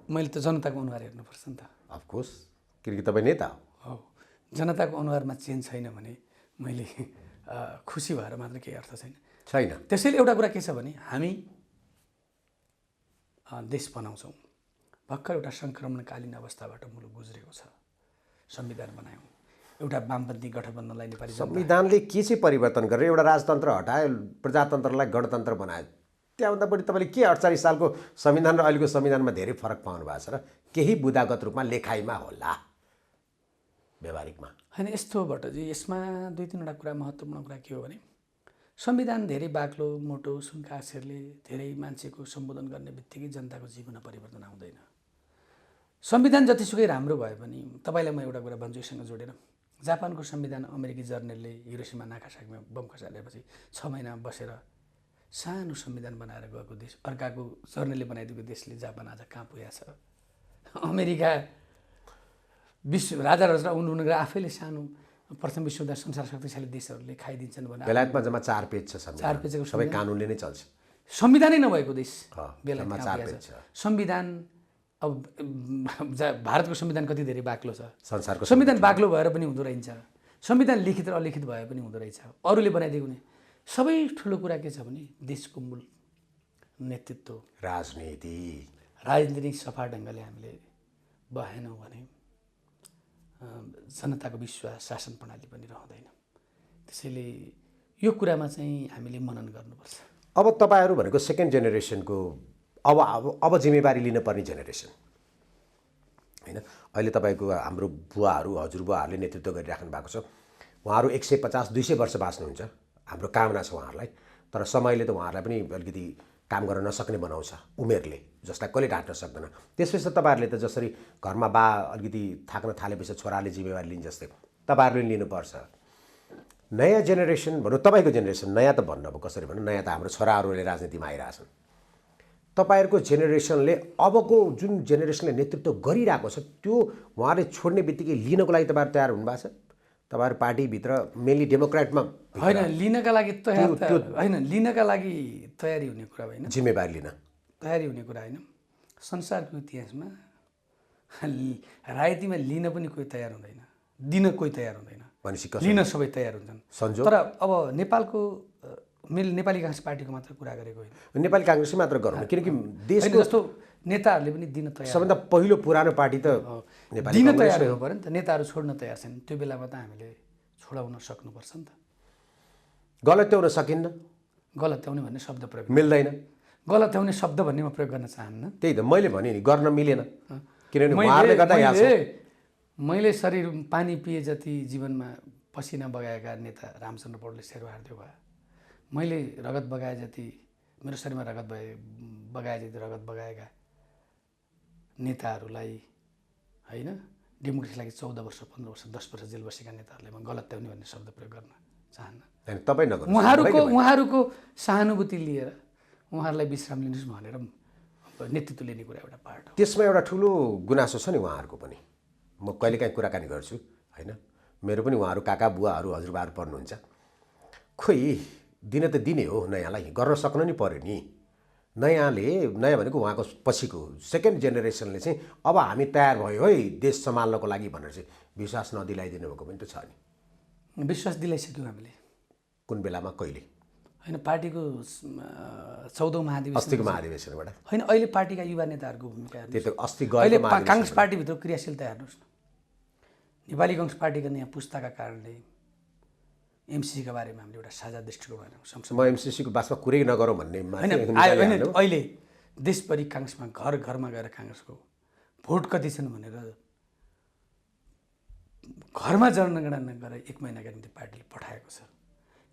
मैले त जनताको अनुहार हेर्नुपर्छ नि त। अफकोर्स, किनकि तपाईँ नेता हो। जनताको अनुहारमा चेन्ज छैन भने मैले खुसी भएर मात्र केही अर्थ छैन। त्यसैले एउटा कुरा के छ भने हामी देश बनाउँछौँ, भर्खर एउटा सङ्क्रमणकालीन अवस्थाबाट मुलुक गुज्रेको छ। संविधान बनायौँ, एउटा वामपन्थी गठबन्धनलाई नेपाली संविधानले के चाहिँ परिवर्तन गरेर एउटा राजतन्त्र हटायो, प्रजातन्त्रलाई गणतन्त्र बनायो। त्यहाँभन्दा बढी तपाईँले के 48 सालको संविधान र अहिलेको संविधानमा धेरै फरक पाउनु भएको छ र? केही बुदागत रूपमा लेखाइमा होला, व्यवहारिकमा होइन। यस्तोबाट चाहिँ यसमा 2-3वटा कुरा महत्त्वपूर्ण कुरा के हो भने संविधान धेरै बाक्लो मोटो सुनका अक्षरले धेरै मान्छेको सम्बोधन गर्ने बित्तिकै जनताको जीवनमा परिवर्तन आउँदैन। संविधान जतिसुकै राम्रो भए पनि तपाईँलाई म एउटा कुरा भन्छु यससँग जोडेर, जापानको संविधान अमेरिकी जर्नलले हिरोसिमा नागासाकीमा बम खसालेपछि 6 महिना बसेर सानो संविधान बनाएर गएको देश, अर्काको जर्नलले बनाइदिएको देशले जापान आज कहाँ पुगेको छ? अमेरिका विश्व राजा रजा उनले आफैले सानो प्रथम विश्वयुद्ध संसार शक्तिशाली देशहरूले खाइदिन्छन् भने बेलायतमा जम्मा 4 पेज छ, 4 पेजको सबै कानुनले नै चल्छ। संविधानै नभएको देश बेलायतमा 4 पेज छ। संविधान अब भारतको संविधान कति धेरै बाक्लो छ। संसारको संविधान बाक्लो भएर पनि हुँदो रहेछ, संविधान लिखित र अलिखित भए पनि हुँदो रहेछ, अरूले बनाइदिएको नि। सबै ठुलो कुरा के छ भने देशको मूल नेतृत्व, राजनीति सफा ढङ्गले हामीले बहाएनौँ भने जनताको विश्वास शासन प्रणाली पनि रहँदैन। त्यसैले यो कुरामा चाहिँ हामीले मनन गर्नुपर्छ। अब तपाईँहरू भनेको सेकेन्ड जेनेरेसनको अब जिम्मेवारी लिनुपर्ने जेनेरेसन होइन। अहिले तपाईँको हाम्रो बुवाहरू हजुरबुवाहरूले नेतृत्व गरिराख्नु भएको छ। उहाँहरू 150-200 वर्ष बाँच्नुहुन्छ, हाम्रो कामना छ उहाँहरूलाई। तर समयले त उहाँहरूलाई पनि अलिकति काम गर्न नसक्ने बनाउँछ, उमेरले, जसलाई कहिले ढाँट्न सक्दैन। त्यसपछि तपाईँहरूले त जसरी घरमा बा अलिकति थाक्न थालेपछि छोराले जिम्मेवारी लिन्छ जस्तै तपाईँहरूले लिनुपर्छ। नयाँ जेनेरेसन भनौँ, तपाईँको जेनेरेसन, नयाँ त भन्नु अब कसरी भनौँ, नयाँ त हाम्रो छोराहरूले राजनीतिमा आइरहेछन्। तपाईँहरूको जेनेरेसनले अबको जुन जेनेरेसनले नेतृत्व गरिरहेको छ त्यो उहाँले छोड्ने बित्तिकै लिनको लागि तपाईँहरू तयार हुनुभएको छ? तपाईँहरू पार्टीभित्र मेनली डेमोक्रेटमा होइन, लिनका लागि तयार होइन, लिनका लागि तयारी हुने कुरा होइन, जिम्मेवारी लिन तयारी हुने कुरा होइन। संसारको इतिहासमा राजनीतिमा लिन पनि कोही तयार हुँदैन, दिन कोही तयार हुँदैन, लिन सबै तयार हुन्छन्। तर अब नेपालको मैले नेपाली काङ्ग्रेस पार्टीको मात्र कुरा गरेको होइन, नेपाली काङ्ग्रेसै मात्र गरौँ, किनकि देशको जस्तो नेताहरूले पनि दिन तयार सबभन्दा पहिलो पुरानो पार्टी त नेपाली दिन कांग्रेस तयार नै हो। हुनु पऱ्यो नि त। नेताहरू छोड्न तयार छैन, त्यो बेलामा त हामीले छोडाउन सक्नुपर्छ नि त। गलत्याउन सकिन्न, गलत्याउने भन्ने शब्द प्रयोग मिल्दैन। गलत्याउने शब्द भन्ने म प्रयोग गर्न चाहन्न। त्यही त मैले भने नि, गर्न मिलेन, किनभने उहाँहरूले गर्दा यहाँ छ। मैले शरीर पानी पिए जति जीवनमा पसिना बगाएका नेता रामचन्द्र पौडेलले शेरबहादुर भए, मैले रगत बगाए जति मेरो शरीरमा बगाए जति रगत बगाएका नेताहरूलाई होइन, डेमोक्रेसीको लागि 14 वर्ष 15 वर्ष 10 वर्ष जेल बसेका नेताहरूलाई म गलत्याउने भन्ने शब्द प्रयोग गर्न चाहन्न। हैन, तपाईँ नगर्नु। उहाँहरूको सहानुभूति लिएर उहाँहरूलाई विश्राम लिनुहोस् भनेर नेतृत्व लिने कुरा एउटा पार्ट हो। त्यसमा एउटा ठुलो गुनासो छ नि उहाँहरूको पनि। म कहिलेकाहीँ कुराकानी गर्छु होइन, मेरो पनि उहाँहरू काका बुवाहरू हजुरबाहरू पढ्नुहुन्छ। खोइ दिन त दिने हो नयाँलाई, गर्न सक्नु नि पर्यो नि। नयाँ भनेको उहाँको पछिको सेकेन्ड जेनेरेसनले चाहिँ अब हामी तयार भयो है देश सम्हाल्नको लागि भनेर चाहिँ विश्वास नदिलाइदिनु भएको पनि त छ नि। विश्वास दिलाइसक्यौँ हामीले। कुन बेलामा, कहिले? होइन, पार्टीको 14औं महाधिवेशन, अस्तिको महाधिवेशनबाट। होइन, अहिले पार्टीका युवा नेताहरूको भूमिका त्यो त अस्ति अहिले गएको काङ्ग्रेस पार्टीभित्र क्रियाशीलता हेर्नुहोस् न। नेपाली काङ्ग्रेस पार्टीका नयाँ पुस्ताका कारणले एमसिसीका बारेमा हामीले एउटा साझा दृष्टिकोण बनायौँ। म एमसिसीको बासमा कुरै नगरौँ भन्ने होइन, अहिले देशभरि काङ्ग्रेसमा घर घरमा गएर काङ्ग्रेसको भोट कति छन् भनेर घरमा जनगणना गरेर 1 महिनाका निम्ति पार्टीले पठाएको छ।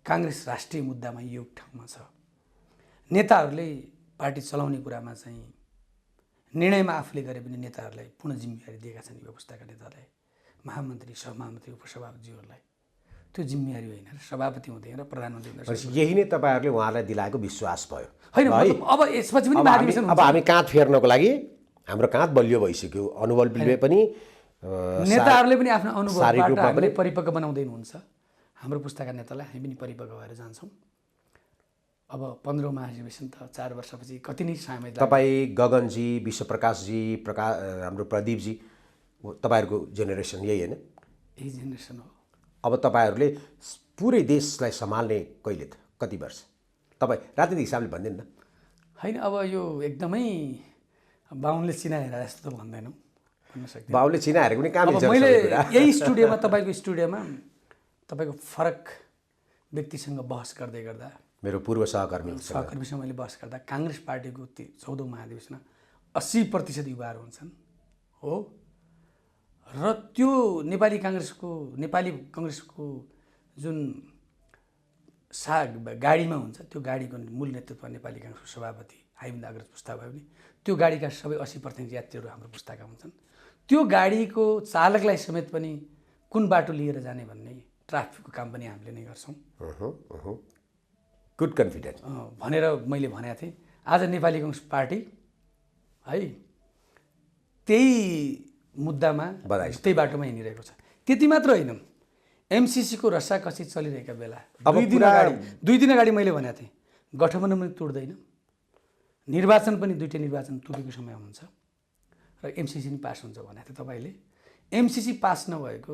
काङ्ग्रेस राष्ट्रिय मुद्दामा यो ठाउँमा छ। नेताहरूले पार्टी चलाउने कुरामा चाहिँ निर्णयमा आफूले गरे पनि नेताहरूलाई पूर्ण जिम्मेवारी दिएका छन् युवा पुस्ताका नेताहरूलाई, महामन्त्री सहमहामन्त्री उपसभापतिहरूलाई। त्यो जिम्मेवारी होइन, सभापति हुँदैन र प्रधानमन्त्री हुँदैन। यही नै तपाईँहरूले उहाँलाई दिलाएको विश्वास भयो होइन। अब यसपछि पनि महाधिवेशन अब हामी काँध फेर्नको लागि हाम्रो काँध बलियो भइसक्यो। अनुभव बिल्वे पनि नेताहरूले पनि आफ्नो अनुभवबाट हामीले परिपक्व बनाउँदै हुनुहुन्छ। हाम्रो पुस्ताका नेतालाई हामी पनि परिपक्व भएर जान्छौँ। अब 15औं महाधिवेशन त 4 वर्षपछि कति नै समय। तपाईँ, गगनजी, विश्वप्रकाशजी, हाम्रो प्रदीपजी, तपाईँहरूको जेनेरेसन यही होइन? यही जेनेरेसन हो। अब तपाईँहरूले पुरै देशलाई सम्हाल्ने कहिले त, कति वर्ष? तपाईँ राजनीतिक हिसाबले भनिदिनु न। होइन, अब यो एकदमै बाहुनले चिनाएर जस्तो त भन्दैनौँ, भन्न सक्दैन। बाहुले चिनाहेरेको पनि काम हुन्छ। मैले यही स्टुडियोमा तपाईँको स्टुडियोमा तपाईँको फरक व्यक्तिसँग बहस गर्दै गर्दा, मेरो पूर्व सहकर्मीसँग मैले बहस गर्दा काङ्ग्रेस पार्टीको 14औं महाधिवेशनमा 80% युवाहरू हुन्छन् हो। र त्यो नेपाली काङ्ग्रेसको जुन गाडीमा हुन्छ, त्यो गाडीको मूल नेतृत्व नेपाली काङ्ग्रेसको सभापति हामीभन्दा अग्रज पुस्ता भयो भने त्यो गाडीका सबै 80% यात्रीहरू हाम्रो पुस्ताका हुन्छन्। त्यो गाडीको चालकलाई समेत पनि कुन बाटो लिएर जाने भन्ने ट्राफिकको काम पनि हामीले नै गर्छौँ। गुड कन्फिडेन्ट भनेर मैले भनेको थिएँ। आज नेपाली काङ्ग्रेस पार्टी है त्यही मुद्दामा त्यही बाटोमा हिँडिरहेको छ। त्यति मात्र होइन, एमसिसीको रस्साकसी चलिरहेका बेला 2 दिन अगाडि मैले भनेको थिएँ गठबन्धन पनि तुड्दैन, निर्वाचन पनि 2टा निर्वाचन तुरेको समय हुन्छ र एमसिसी पनि पास हुन्छ भनेको थिएँ। तपाईँले एमसिसी पास नभएको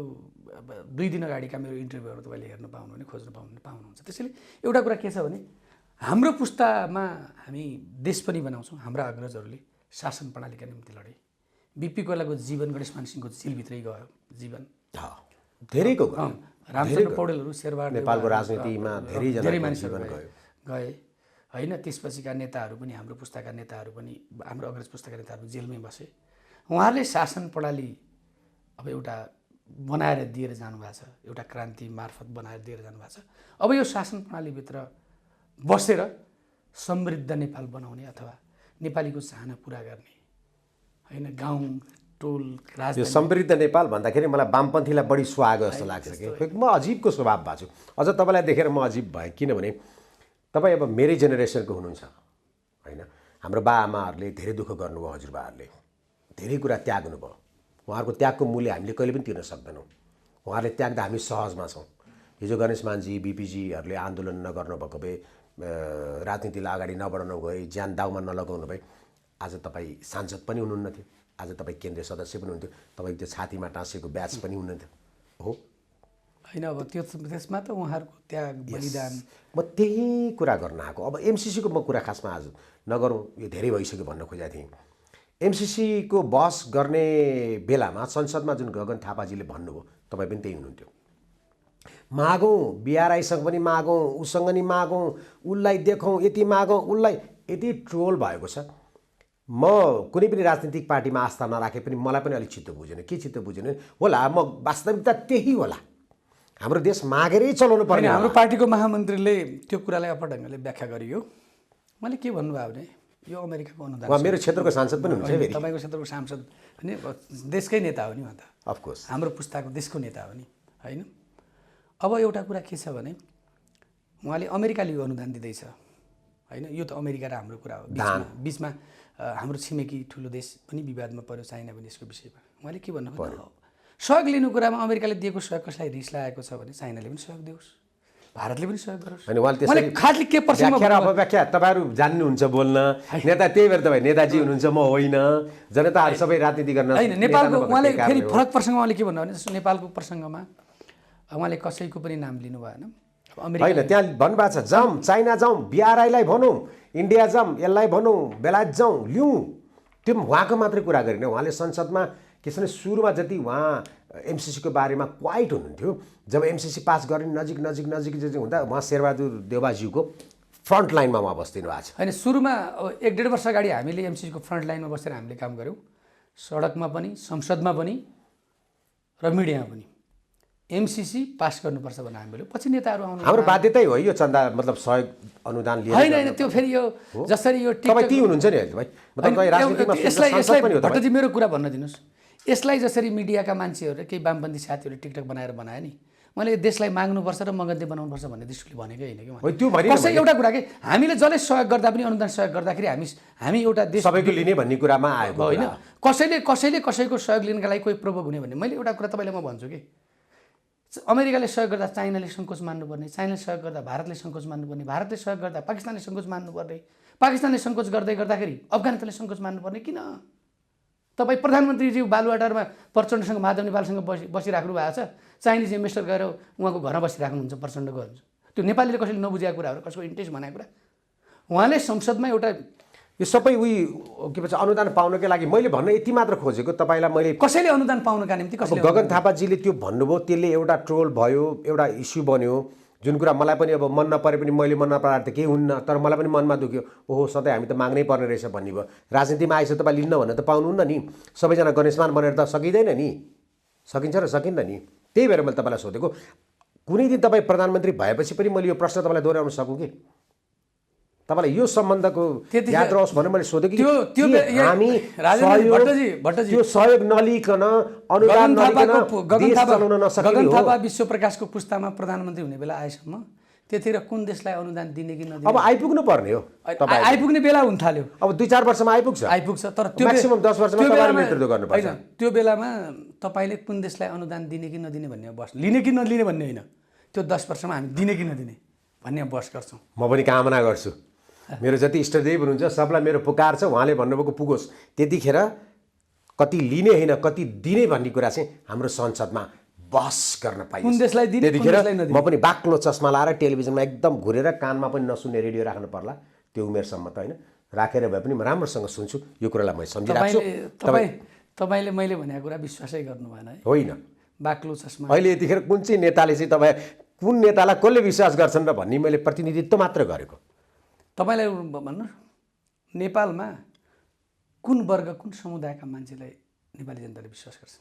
2 दिन अगाडिका मेरो इन्टरभ्यूहरू तपाईँले हेर्न पाउनु भने खोज्न पाउनुहुन्छ। त्यसैले एउटा कुरा के छ भने हाम्रो पुस्तामा हामी देश पनि बनाउँछौँ। हाम्रा अग्रजहरूले शासन प्रणालीका निम्ति लडे। बिपी कोइरालाको जीवन गणेशमान सिंहको जेलभित्रै गयो जीवन। धेरैको रामचन्द्र पौडेलहरू शेरबहादुर नेपालको राजनीतिमा धेरै मानिसहरू गए होइन। त्यसपछिका नेताहरू पनि हाम्रो पुस्ताका नेताहरू पनि हाम्रो अग्रज पुस्ताका नेताहरू जेलमै बसे। उहाँहरूले शासन प्रणाली अब एउटा बनाएर दिएर जानुभएको छ, एउटा क्रान्ति मार्फत बनाएर दिएर जानुभएको छ। अब यो शासन प्रणालीभित्र बसेर समृद्ध नेपाल बनाउने अथवा नेपालीको चाहना पुरा गर्ने होइन, गाउँ टोल यो समृद्ध नेपाल भन्दाखेरि मलाई वामपन्थीलाई बढी सुहाएको जस्तो लाग्छ कि म अजीबको स्वभाव भएको छु। अझ तपाईँलाई देखेर म अजीब भएँ, किनभने तपाईँ अब मेरै जेनेरेसनको हुनुहुन्छ होइन। हाम्रो बाआमाहरूले धेरै दुःख गर्नुभयो, हजुरबाहरूले धेरै कुरा त्याग्नुभयो। उहाँहरूको त्यागको मूल्य हामीले कहिले पनि तिर्न सक्दैनौँ। उहाँहरूले त्याग्दा हामी सहजमा छौँ। हिजो गणेशमानजी, बिपीजीहरूले आन्दोलन नगर्नु भएको भए, राजनीतिलाई अगाडि नबढाउनु भए, ज्यान दाउमा नलगाउनु भए आज तपाईँ सांसद पनि हुनुहुन्न थियो, आज तपाईँ केन्द्रीय सदस्य पनि हुनुहुन्थ्यो, तपाईँको त्यो छातीमा टाँसिएको ब्याज पनि हुनुहुन्थ्यो हो होइन। अब त्यसमा त उहाँहरूको त्याग बलिदान। म त्यही कुरा गर्न आएको। अब एमसिसीको म कुरा खासमा आज नगरौँ, यो धेरै भइसक्यो भन्न खोजेको थिएँ। एमसिसीको बहस गर्ने बेलामा संसदमा जुन गगन थापाजीले भन्नुभयो, तपाईँ पनि त्यही हुनुहुन्थ्यो, मागौँ बिआरआईसँग पनि मागौँ, उसँग नि मागौँ, उसलाई देखौँ, यति मागौँ, उसलाई यति ट्रोल भएको छ। म कुनै पनि राजनीतिक पार्टीमा आस्था नराखे पनि मलाई पनि अलिक चित्त बुझेन। के चित्त बुझेन होला, म वास्तविकता त्यही होला, हाम्रो देश मागेरै चलाउनु पर्ने। हाम्रो पार्टीको महामन्त्रीले त्यो कुरालाई अपा ढङ्गले व्याख्या गरियो। मैले के भन्नुभयो भने यो अमेरिकाको अनुदान, उहाँ मेरो क्षेत्रको सांसद पनि हुनुहुन्छ फेरि। तपाईँको क्षेत्रको सांसद भने देशकै नेता हो नि उहाँ त, अफकोर्स हाम्रो पुस्ताको देशको नेता हो नि, होइन। अब एउटा कुरा के छ भने उहाँले अमेरिकाले यो अनुदान दिँदैछ, होइन। यो त अमेरिका र हाम्रो कुरा हो। बिचमा हाम्रो छिमेकी ठुलो देश पनि विवादमा पर्यो, चाइना पनि यसको विषयमा। उहाँले के भन्नु पर्यो, सहयोग लिनु कुरामा अमेरिकाले दिएको सहयोग कसलाई रिस लागेको छ भने चाइनाले पनि सहयोग दियोस्, भारतले पनि सहयोग गरोस्। अनि उहाँले त्यसरी खासले के व्याख्या तपाईँहरू जान्नुहुन्छ बोल्न, नेता त्यही भएर तपाईँ नेताजी हुनुहुन्छ, म होइन, जनताहरू सबै राजनीति गर्न होइन। नेपालको उहाँले फेरि फरक प्रसङ्ग उहाँले के भन्नु भने नेपालको प्रसङ्गमा उहाँले कसैको पनि नाम लिनु भएन। होइन, त्यहाँ भन्नुभएको छ जाउँ चाइना जाउँ, बिआरआईलाई भनौँ, इन्डिया जाउँ, यसलाई भनौँ, बेलायत जाउँ, लिउँ, त्यो उहाँको मात्रै कुरा गरेन। उहाँले संसदमा के छ भने सुरुमा जति उहाँ एमसिसीको बारेमा क्वाइट हुनुहुन्थ्यो, जब एमसिसी पास गर्ने नजिक नजिक नजिक हुँदा उहाँ शेरबहादुर देउबाज्यूको फ्रन्ट लाइनमा उहाँ बस्दिनु भएको छ। होइन, सुरुमा 1-1.5 वर्ष अगाडि हामीले एमसिसीको फ्रन्ट लाइनमा बसेर हामीले काम गऱ्यौँ, सडकमा पनि, संसदमा पनि र मिडियामा पनि। एमसिसी पास गर्नुपर्छ भनेर हामीले पछि नेताहरू आउनु हाम्रो बाध्यतै हो यो चन्दा, मतलब सहयोग अनुदान लिएर। होइन, त्यो फेरि यो जसरी यो तपाईँ ती हुनुहुन्छ नि भाइ, मतलब तपाईँ राजनीतिमा यसलाई पनि हो। भट्टजी मेरो कुरा भन्न दिनुहोस्। यसलाई जसरी मिडियाका मान्छेहरू केही वामपन्थी साथीहरूले टिकटक बनाएर बनाए नि, मैले देशलाई माग्नुपर्छ र मगन्ती बनाउनुपर्छ भन्ने दृष्टिले भनेकै होइन कि। कसै एउटा कुरा के हामीले जसले सहयोग गर्दा पनि अनुदान सहयोग गर्दाखेरि हामी एउटा देश सबैको लिने भन्ने कुरामा आएको होइन। कसैले कसैको सहयोग लिनका लागि कोही प्रभुक हुने भन्ने मैले एउटा कुरा तपाईँलाई म भन्छु कि अमेरिकाले सहयोग गर्दा चाइनाले सङ्कोच मान्नुपर्ने, चाइनाले सहयोग गर्दा भारतले सङ्कोच मान्नुपर्ने, भारतले सहयोग गर्दा पाकिस्तानले सङ्कोच मान्नुपर्ने, पाकिस्तानले सङ्कोच गर्दाखेरि अफगानिस्तानले सङ्कोच मान्नुपर्ने किन? तपाईँ प्रधानमन्त्रीज्यू बालुवाटारमा प्रचण्डसँग माधव नेपालसँग बसिराख्नु भएको छ, चाइनिज इन्भेस्टर गएर उहाँको घरमा बसिराख्नुहुन्छ प्रचण्डको। त्यो नेपालीले कसैले नबुझेको कुराहरू, कसैको इन्ट्रेस्ट भनेको कुरा उहाँले संसदमा एउटा यो सबै उही के भन्छ अनुदान पाउनकै लागि मैले भन्न यति मात्र खोजेको तपाईँलाई। मैले कसैले अनुदान पाउनका निम्ति कसैले गगन थापाजीले त्यो भन्नुभयो, त्यसले एउटा ट्रोल भयो, एउटा इस्यु बन्यो, जुन कुरा मलाई पनि अब मन नपरे पनि मैले मन नपराएर त केही हुन्न, तर मलाई पनि मनमा दुख्यो, ओहो सधैँ हामी त माग्नै पर्ने रहेछ भन्ने भयो। राजनीतिमा आइसक्यो तपाईँ लिन्न भने त पाउनुहुन्न नि, सबैजना गणेशमान बनेर त सकिँदैन नि, सकिन्छ र सकिन्न नि। त्यही भएर मैले तपाईँलाई सोधेको, कुनै दिन तपाईँ प्रधानमन्त्री भएपछि पनि मैले यो प्रश्न तपाईँलाई दोहोऱ्याउन सकौँ कि तपाईँलाई यो सम्बन्धको याद रहोस् भनेर मैले सोधेँ कि हामी त्यो सहयोग नलिकन अनुदान नलिकन देश चलाउन नसक्ने हो। गगन थापा विश्व प्रकाशको पुस्तामा प्रधानमन्त्री हुने बेला आएसम्म त्यतिखेर कुन देशलाई अनुदान दिने कि नदिने अब आइपुग्नु पर्ने हो, आइपुग्ने बेला हुन थाल्यो। अब 2-4 वर्षमा आइपुग्छ, तर त्यो म्याक्सिमम 10 वर्षमा तपाईँले नेतृत्व गर्नुपर्छ। त्यो बेलामा तपाईँले कुन देशलाई अनुदान दिने कि नदिने भन्ने बस, लिने कि नलिने भन्ने होइन, त्यो 10 वर्षमा हामी दिने कि नदिने भन्ने बस गर्छौँ। म पनि कामना गर्छु, मेरो जति इष्टदेव हुनुहुन्छ सबलाई मेरो पुकार छ, उहाँले भन्नुभएको पुगोस्। त्यतिखेर कति लिने होइन कति दिने भन्ने कुरा चाहिँ हाम्रो संसदमा बहस गर्न पाइन्छ। त्यतिखेर म पनि बाक्लो चस्मा लाएर टेलिभिजनमा एकदम घुरेर कानमा पनि नसुन्ने रेडियो राख्नु पर्ला, त्यो उमेरसम्म त होइन, राखेर भए पनि म राम्रोसँग सुन्छु, यो कुरालाई म सम्झिरहेको छु। तपाईँले मैले भनेको कुरा विश्वासै गर्नु भएन है? होइन, बाक्लो चस्मा अहिले यतिखेर कुन चाहिँ नेताले चाहिँ तपाईँ कुन नेतालाई कसले विश्वास गर्छन् र भन्ने मैले प्रतिनिधित्व मात्र गरेको। तपाईँलाई भन्नु, नेपालमा कुन वर्ग कुन समुदायका मान्छेलाई नेपाली जनताले विश्वास गर्छ?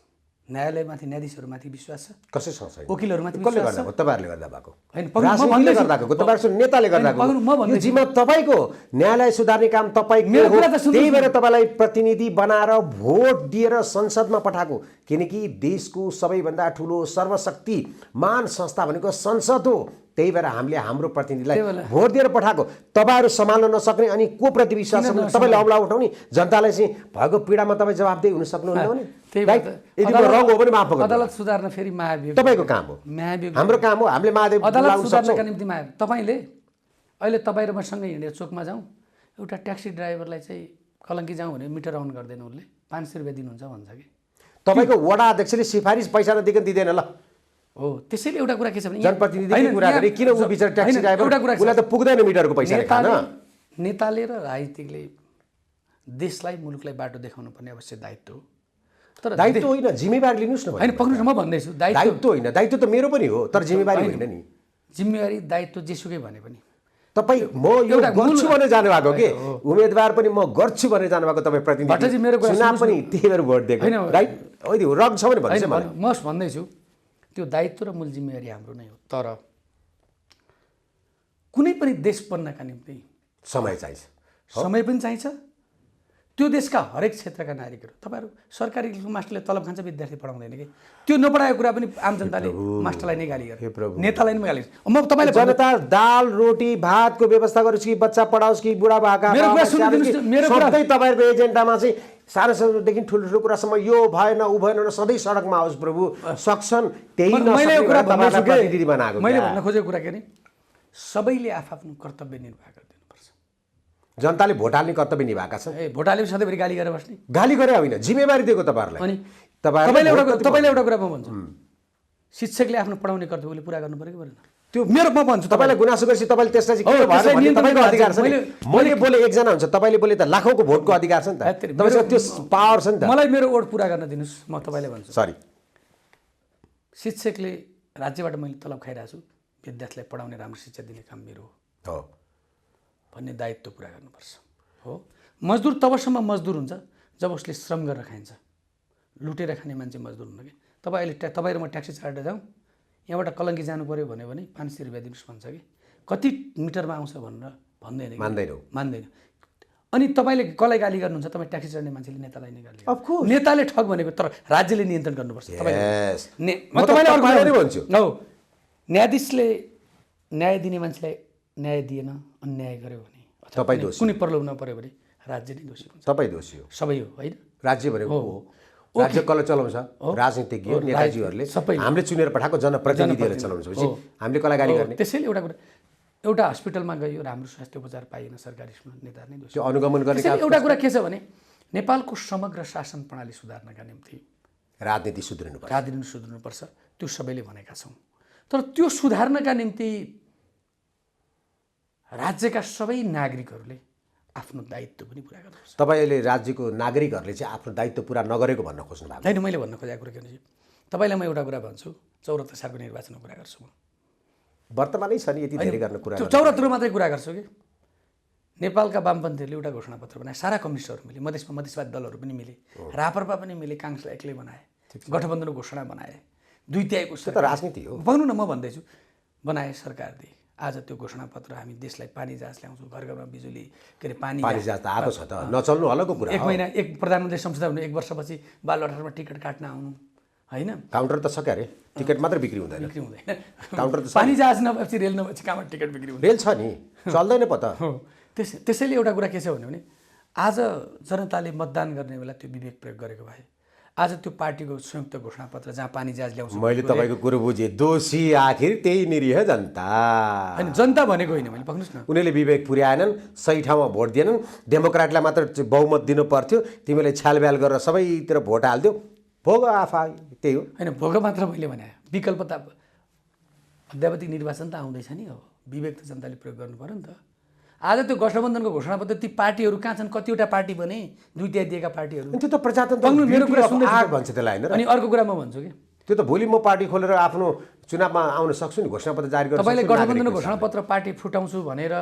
न्यायालयमाथि न्यायाधीशहरूमाथि विश्वास छ? कसैसँग छैन। वकिलहरूमाथि कसले गर्दा भयो? तपाईँहरूले गर्दा भएको होइन, राजनीतिले गर्दा भएको, तपाईँहरूको नेताले गर्दा भएको। यो जिम्मा तपाईँको, न्यायालय सुधार्ने काम तपाईँको हो, त्यही भएर तपाईँलाई प्रतिनिधि बनाएर भोट दिएर संसदमा पठाएको। किनकि देशको सबैभन्दा ठुलो सर्वशक्तिमान संस्था भनेको संसद हो, त्यही भएर हामीले हाम्रो प्रतिनिधिलाई भोट दिएर पठाएको। तपाईँहरू सम्हाल्न नसक्ने अनि को प्रति विश्वास तपाईँले अमला उठाउने, जनतालाई चाहिँ भएको पीडामा तपाईँ जवाबदेही हुन सक्नुहुन्न भने रङ हो पनि माफ गर्नु। अदालत सुधार्न फेरि महाभियोग तपाईँको काम हो, हाम्रो काम हो, हामीले महादेव अदालत सुधार्नका निम्ति महाभियोग। तपाईँले अहिले तपाईँ र मसँगै हिँडेर चोकमा जाउँ, एउटा ट्याक्सी ड्राइभरलाई चाहिँ कलङ्की जाउँ भने मिटर अन गर्दैन, उसले 500 रुपियाँ दिनुहुन्छ भन्छ कि तपाईँको वडा अध्यक्षले सिफारिस पैसा नदिकन दिँदैन ल। हो, त्यसैले एउटा कुरा के छ भने जनप्रतिनिधिले कुरा गरे किन ऊ बिचारा ट्याक्सी ड्राइभर उसलाई त पुग्दैन मिटरको पैसा खान। नेताले र राजनीतिकले देशलाई मुलुकलाई बाटो देखाउनु पर्ने अवश्य दायित्व हो। तर दायित्व होइन, जिम्मेवारी लिनुहोस् न। होइन, पक्रिनुहोस्, म भन्दैछु दायित्व होइन, दायित्व त मेरो पनि हो, तर जिम्मेवारी होइन नि। जिम्मेवारी दायित्व जेसुकै भने पनि तपाईँ म यो गर्छु भनेर जानुभएको के उम्मेदवार पनि म गर्छु भनेर जानुभएको तपाईँ प्रतिनिधि चुनाव पनि त्यही भएर भोट दिएको राइट होइन रङ छ भने भन्छु म भन्दैछु त्यो दायित्व र मूल जिम्मेवारी हाम्रो नै हो। तर कुनै पनि देश बन्नका निम्ति समय चाहिन्छ, समय पनि चाहिन्छ। त्यो देशका हरेक क्षेत्रका नागरिकहरू, तपाईँहरू सरकारी स्कुल मास्टरले तलब खान्छ, विद्यार्थी पढाउँदैन कि त्यो नपढाएको कुरा पनि आम जनताले मास्टरलाई नै गाली गर्छ, नेतालाई नै गाली गर्छ। म तपाईँलाई जनता दाल रोटी भातको व्यवस्था गरोस् कि बच्चा पढाओस् कि बुढा भएका सधैँ तपाईँहरूको एजेन्डामा चाहिँ सानो सानोदेखि ठुल्ठुलो कुरासम्म यो भएन ऊ भएन सधैँ सडकमा आओस् प्रभु सक्छन् त्यही प्रतिनिधि बनाएको। मैले भन्न खोजेको कुरा के अरे सबैले आफ्नो कर्तव्य निर्वाह गरिदिनुपर्छ। जनताले भोट हाल्ने कर्तव्य निभाएका छन्। भोट हाले सधैँभरि गाली गरेर बस्ने, गाली गरे होइन, जिम्मेवारी दिएको तपाईँहरूलाई। अनि तपाईँले एउटा कुरा म भन्छु, शिक्षकले आफ्नो पढाउने कर्तव्यले पुरा गर्नु पर्यो कि परेन? त्यो मेरो म भन्छु। तपाईँलाई गुनासो गरेपछि तपाईँले त्यसलाई चाहिँ तपाईँको अधिकार छ नि। मैले बोले एकजना हुन्छ, तपाईँले बोले त लाखौँको भोटको अधिकार छ नि त, तपाईँसँग त्यो पावर छ नि त। मलाई मेरो ओड पुरा गर्न दिनुहोस्, म तपाईँलाई भन्छु। सरी, शिक्षकले राज्यबाट मैले तलब खाइरहेको छु, विद्यार्थीलाई पढाउने राम्रो शिक्षा दिने काम मेरो हो भन्ने दायित्व पुरा गर्नुपर्छ। हो, मजदुर तबसम्म मजदुर हुन्छ जब उसले श्रम गरेर खाइन्छ। लुटेर खाने मान्छे मजदुर हुन्न कि। तपाईँ अहिले तपाईँ र म ट्याक्सी चढेर जाउँ, यहाँबाट कलङ्की जानु पऱ्यो भने 500 रुपियाँ दिनुहोस् भन्छ कि, कति मिटरमा आउँछ भनेर भन्दैन, मान्दैन। अनि तपाईँले कसलाई गाली गर्नुहुन्छ? तपाईँ ट्याक्सी चढ्ने मान्छेले नेतालाई नै गाली गर्छ। नेताले ठग भनेको, तर राज्यले नियन्त्रण गर्नुपर्छ। म तपाईँलाई अर्को भन्छु, न्यायाधीशले न्याय दिने मान्छेलाई न्याय दिएन, अन्याय गर्यो भने अथवा कुनै प्रलोभन पऱ्यो भने राज्य नै दोषी हुन्छ। तपाईँ दोषी हो, सबै हो होइन? राज्य भनेको हो, राज्य कसले चलाउँछ? राजनीतिज्ञ नेताजीहरूले, हामीले चुनेर पठाएको जनप्रतिनिधिहरूले चलाउँछ। हामीले कसलाई गाली गर्ने? त्यसैले एउटा कुरा, एउटा हस्पिटलमा गयो राम्रो स्वास्थ्य उपचार पाइएन सरकारीमा, नेता नै दोषी। त्यो अनुगमन गर्ने एउटा कुरा के छ भने नेपालको समग्र शासन प्रणाली सुधार्नका निम्ति राजनीति सुध्रिनुपर्छ। त्यो सबैले भनेका छौँ। तर त्यो सुधार्नका निम्ति राज्यका सबै नागरिकहरूले आफ्नो दायित्व पनि पुरा गर्नुपर्छ। तपाईँले राज्यको नागरिकहरूले चाहिँ आफ्नो दायित्व पुरा नगरेको भन्न खोज्नु भएको होइन? मैले भन्न खोजेको कुरा के भने तपाईँलाई म एउटा कुरा भन्छु, 74 सालको निर्वाचनको कुरा गर्छु। म वर्तमानै छ नि, यति धेरै गर्न कुरा 74 मात्रै कुरा गर्छु कि नेपालका वामपन्थीहरूले एउटा घोषणापत्र बनाए, सारा कम्युनिस्टहरू मिले, मधेसवादी दलहरू पनि मिले, राप्रपा पनि मिले, काङ्ग्रेसलाई एक्लै बनाए, गठबन्धनको घोषणा बनाए, 2/3 त राजनीति हो। भन्नु न, म भन्दैछु, बनाए सरकारले। आज त्यो घोषणापत्र हामी देशलाई पानी जहाज ल्याउँछौँ, घर घरमा बिजुली के अरे पानी जहाज त आएको छ त, नचल्नु अलगको कुरा। एक महिना एक प्रधानमन्त्री संसद हुनु, 1 वर्षपछि बालुवाटारमा टिकट काट्न आउनु होइन? काउन्टर त छ क्या अरे, टिकट मात्र बिक्री हुँदैन। काउन्टर त पानी जहाज नभएपछि रेल नभएपछि कहाँबाट टिकट बिक्री हुन्छ? रेल छ नि, चल्दैन पो त। त्यसैले एउटा कुरा के छ भने आज जनताले मतदान गर्ने बेला त्यो विवेक प्रयोग गरेको भए आज त्यो पार्टीको संयुक्त घोषणापत्र जहाँ पानी जहाज ल्याउँछ, मैले तपाईँको कुरो बुझेँ, दोषी आखिर त्यही निरीह जनता होइन? जनता भनेको होइन, मैले भन्नुहोस् न, उनीहरूले विवेक पुर्याएनन्, सही ठाउँमा भोट दिएनन्, डेमोक्रेटलाई मात्र बहुमत दिनु पर्थ्यो, तिमीले छ्यालब्याल गरेर सबैतिर भोट हाल्थ्यौ, भोग आफा त्यही हो होइन? भोग मात्र मैले भने, विकल्प त अद्यावधिक निर्वाचन त आउँदैछ नि, हो विवेक त जनताले प्रयोग गर्नु पऱ्यो नि त। आज त्यो गठबन्धनको घोषणापत्र ती पार्टीहरू कहाँ छन्? कतिवटा पार्टी बने, 2/3 दिएका पार्टीहरू, त्यो त प्रजातन्त्र मेरो कुरा सुन्दै भन्छ त्यसलाई होइन? अनि अर्को कुरा म भन्छु कि त्यो त भोलि म पार्टी खोलेर आफ्नो चुनावमा आउन सक्छु नि, घोषणापत्र जारी गर्न सक्छु। तपाईँले गठबन्धनको घोषणापत्र पार्टी फुटाउँछु भनेर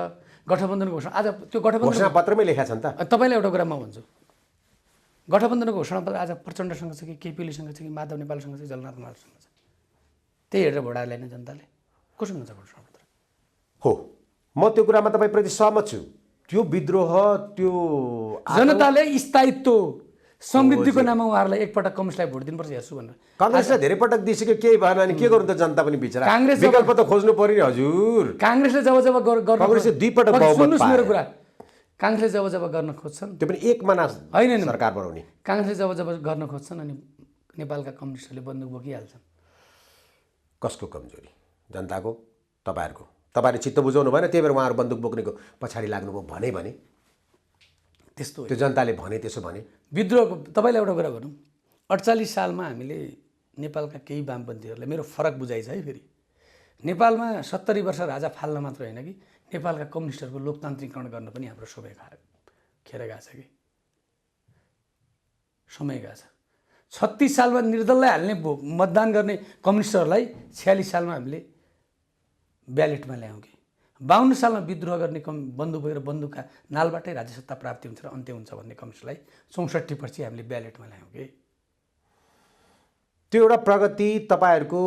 गठबन्धनको घोषणा, आज त्यो घोषणापत्रमै लेखा छन् त। तपाईँलाई एउटा कुरा म भन्छु, गठबन्धनको घोषणापत्र आज प्रचण्डसँग छ कि केपी ओलीसँग छ कि माधव नेपालसँग छ कि जलनाथ मालसँग छ, त्यही हेरेर भोट हाल्दैन जनताले। कोसँग छ घोषणापत्र? हो, म त्यो कुरामा तपाईँप्रति सहमत छु। त्यो विद्रोह, त्यो जनताले स्थायित्व समृद्धिको नाममा उहाँहरूलाई एकपटक कम्युनिस्टलाई भोट दिनुपर्छ हेर्छु भनेर काङ्ग्रेसलाई धेरै पटक दिइसक्यो, केही भएन अनि के गर्नु त? जनता पनि बिचरा काङ्ग्रेस विकल्प त खोज्नु पर्यो नि हजुर। काङ्ग्रेसले जब काङ्ग्रेसले 2 पटक बहुमत सुन्नुहोस् मेरो कुरा, काङ्ग्रेसले जब गर्न खोज्छन्, त्यो पनि एक माना होइन सरकार बनाउने, काङ्ग्रेसले जब गर्न खोज्छन् अनि नेपालका कम्युनिस्टहरूले बन्दुक बोकिहाल्छन्। कसको कमजोरी? जनताको, तपाईँहरूको। तपाईँले चित्त बुझाउनु भएन, त्यही भएर उहाँहरू बन्दुक बोक्नेको पछाडि लाग्नुभयो भने त्यस्तो त्यो जनताले भने, त्यसो भने विद्रोहको। तपाईँलाई एउटा कुरा भनौँ, 48 सालमा हामीले नेपालका केही वामपन्थीहरूलाई, मेरो फरक बुझाइ छ है, फेरि नेपालमा 70 वर्ष राजा फाल्न मात्र होइन कि नेपालका कम्युनिस्टहरूको लोकतान्त्रिकरण गर्न पनि हाम्रो समय खेर गएको छ कि समय गएको छ। 36 सालमा निर्दललाई हाल्ने मतदान गर्ने कम्युनिस्टहरूलाई 46 सालमा हामीले ब्यालेटमा ल्यायौँ कि 52 सालमा विद्रोह गर्ने बन्दुक बोकेर बन्दुकका नालबाटै राज्य सत्ता प्राप्ति हुन्छ र अन्त्य हुन्छ भन्ने कम्युनिस्टलाई 64 पछि हामीले ब्यालेटमा ल्यायौँ कि। त्यो एउटा प्रगति तपाईँहरूको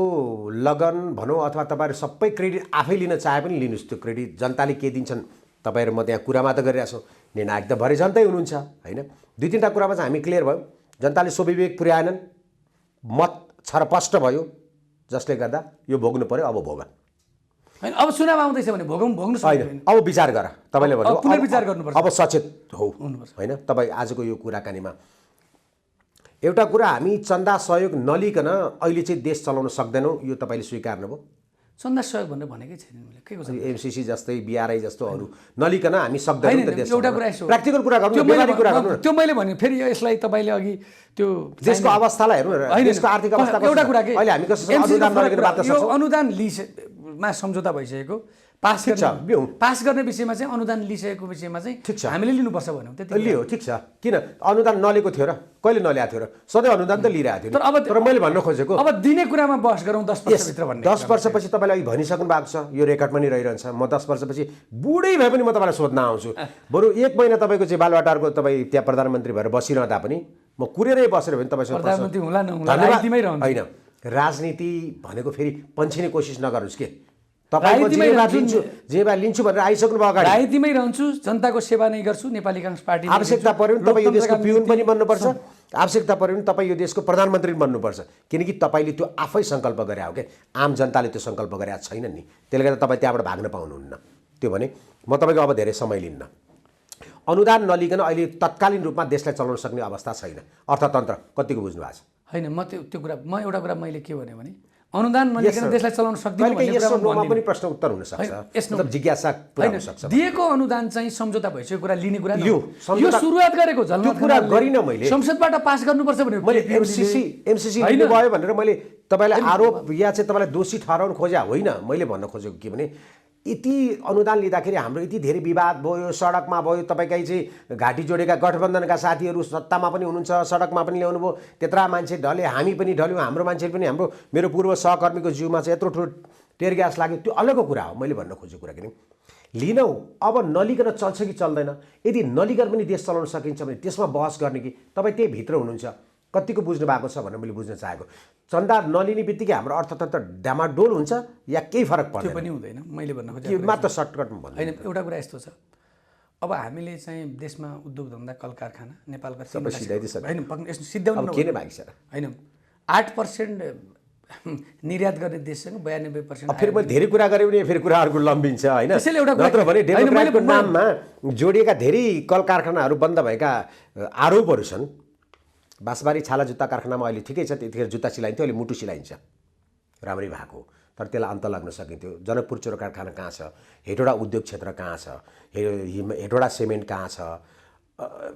लगन भनौँ अथवा तपाईँहरू सबै क्रेडिट आफै लिन चाहे पनि लिनुहोस्। त्यो क्रेडिट जनताले के दिन्छन् तपाईँहरू म त्यहाँ कुरामा त गरिरहेको छु, निर्णायक त भरे जनतै हुनुहुन्छ होइन। 2-3टा कुरामा चाहिँ हामी क्लियर भयो। जनताले स्वविवेक पुर्याएनन्, मत छरपष्ट भयो, जसले गर्दा यो भोग्नु पर्यो। अब भोग होइन, अब चुनाव आउँदैछ भने भोग्नु होइन, अब विचार गर। तपाईँले भन्नु पुनर्विचार गर्नुपर्छ, अब सचेत हो होइन। तपाईँ आजको यो कुराकानीमा एउटा कुरा, हामी चन्दा सहयोग नलिकन अहिले चाहिँ देश चलाउन सक्दैनौँ, यो तपाईँले स्वीकार्नुभयो। चन्दा सहयोग भनेर भनेकै छैन मैले, के को एमसिसी जस्तै बिआरआई जस्तो अरू नलिकन हामी सक्दैनौँ त देश। एउटा कुरा यसो प्र्याक्टिकल कुरा गर्नु, व्यवहारिक कुरा गर्नु। त्यो मैले भने फेरि यसलाई तपाईँले अघि त्यो देशको अवस्थालाई हेर्नु न, देशको आर्थिक अवस्था एउटा कुरा के अहिले हामी कसरी अनुदान नलिकन बाध्य यो अनुदान लिसमा सम्झौता भइसकेको पास गर्ने विषयमा चाहिँ अनुदान लिइसकेको विषयमा चाहिँ ठिक छ, हामीले लिनुपर्छ भन्यौँ त्यति लियो। ठिक छ, किन अनुदान नलिएको थियो र, कहिले नल्याएको थियो र? सधैँ अनुदान त लिइरहेको थियो। तर मैले भन्न खोजेको अब दिने कुरामा बहस गरौँ 10 वर्षभित्र भन्ने। 10 वर्षपछि तपाईँले अघि भनिसक्नु भएको छ, यो रेकर्ड पनि रहिरहन्छ। म 10 वर्षपछि बुढै भए पनि म तपाईँलाई सोध्न आउँछु। बरु 1 महिना तपाईँको चाहिँ बालवाटारको तपाईँ त्यहाँ प्रधानमन्त्री भएर बसिरहँदा पनि म कुरेरै बसेर भने तपाईँसँग प्रधानमन्त्री हुँला नहुँला राजनीतिमै रहन्छ। होइन, राजनीति भनेको फेरि पन्छिने कोसिस नगर्नुहोस् के। तपाईँ जेबा लिन्छु भनेर आइसक्नु भयो अगाडि। राजनीतिमै रहन्छु, जनताको सेवा नै गर्छु, नेपाली काङ्ग्रेस पार्टी। आवश्यकता पर्यो भने तपाईँ यो देशको पिउन पनि बन्नुपर्छ, आवश्यकता पर्यो भने तपाईँ यो देशको प्रधानमन्त्री पनि बन्नुपर्छ। किनकि तपाईँले त्यो आफै सङ्कल्प गरे हो क्या, आम जनताले त्यो सङ्कल्प गरे छैन नि। त्यसले गर्दा तपाईँ त्यहाँबाट भाग्न पाउनुहुन्न। त्यो भने म तपाईँको अब धेरै समय लिन्न। अनुदान नलिकन अहिले तत्कालीन रूपमा देशलाई चलाउन सक्ने अवस्था छैन। अर्थतन्त्र कतिको बुझ्नु भएको छ? होइन, म त्यो कुरा एउटा कुरा मैले के भने अनुदान नलिकन देशलाई चलाउन सक्दिनँ भन्ने कुरामा पनि प्रश्न उत्तर हुन सक्छ, मतलब जिज्ञासा पुरा हुन सक्छ। दिएको अनुदान चाहिँ सम्झौता भइसकेको कुरा लिने कुरा यो सुरुवात गरेको त्यो कुरा गरिनँ मैले। संसदबाट पास गर्नुपर्छ भने मैले एमसिसी लिनु भयो भनेर मैले तपाईँलाई आरोप या चाहिँ तपाईँलाई दोषी ठहराउन खोजा होइन। मैले भन्न खोजेको के भने यति अनुदान लिँदाखेरि हाम्रो यति धेरै विवाद भयो, सडकमा भयो। तपाईँकै चाहिँ घाँटी जोडेका गठबन्धनका साथीहरू सत्तामा पनि हुनुहुन्छ, सडकमा पनि ल्याउनु भयो, त्यत्रा मान्छे ढले, हामी पनि ढल्यौँ, हाम्रो मान्छेले पनि, हाम्रो मेरो पूर्व सहकर्मीको जिउमा चाहिँ यत्रो ठुलो टेर ग्यास लाग्यो। त्यो अलगको कुरा हो। मैले भन्न खोजेको कुरा किन लिनौ, अब नलिकन चल्छ कि चल्दैन? यदि नलिकन पनि देश चलाउन सकिन्छ भने त्यसमा बहस गर्ने कि तपाईँ त्यही भित्र हुनुहुन्छ, कतिको बुझ्नु भएको छ भनेर मैले बुझ्न चाहेको। चन्दा नलिने बित्तिकै हाम्रो अर्थतन्त्र डामाडोल हुन्छ या केही फरक पर्दैन? त्यो पनि हुँदैन। मैले भन्न खोजेको मात्र सर्टकटमा भन्नु होइन। एउटा कुरा यस्तो छ, अब हामीले चाहिँ देशमा उद्योग धन्दा कल कारखाना नेपालका होइन सिद्ध्याउनु होइन 8% निर्यात गर्ने देशसँग 92%। फेरि मैले धेरै कुरा गरेँ भने फेरि कुराहरूको लम्बिन्छ होइन। नत्र भने डेमोक्रेटको नाममा जोडिएका धेरै कल कारखानाहरू बन्द भएका आरोपहरू छन्। बाँसबारी छाला जुत्ता कारखानामा अहिले ठिकै छ, त्यतिखेर जुत्ता सिलाइन्थ्यो, अहिले मुटु सिलाइन्छ, राम्रै भएको। तर त्यसलाई अन्त लाग्न सकिन्थ्यो। जनकपुर चोरो कारखाना कहाँ छ? हेटौडा उद्योग क्षेत्र कहाँ छ? हेटौडा सिमेन्ट कहाँ छ?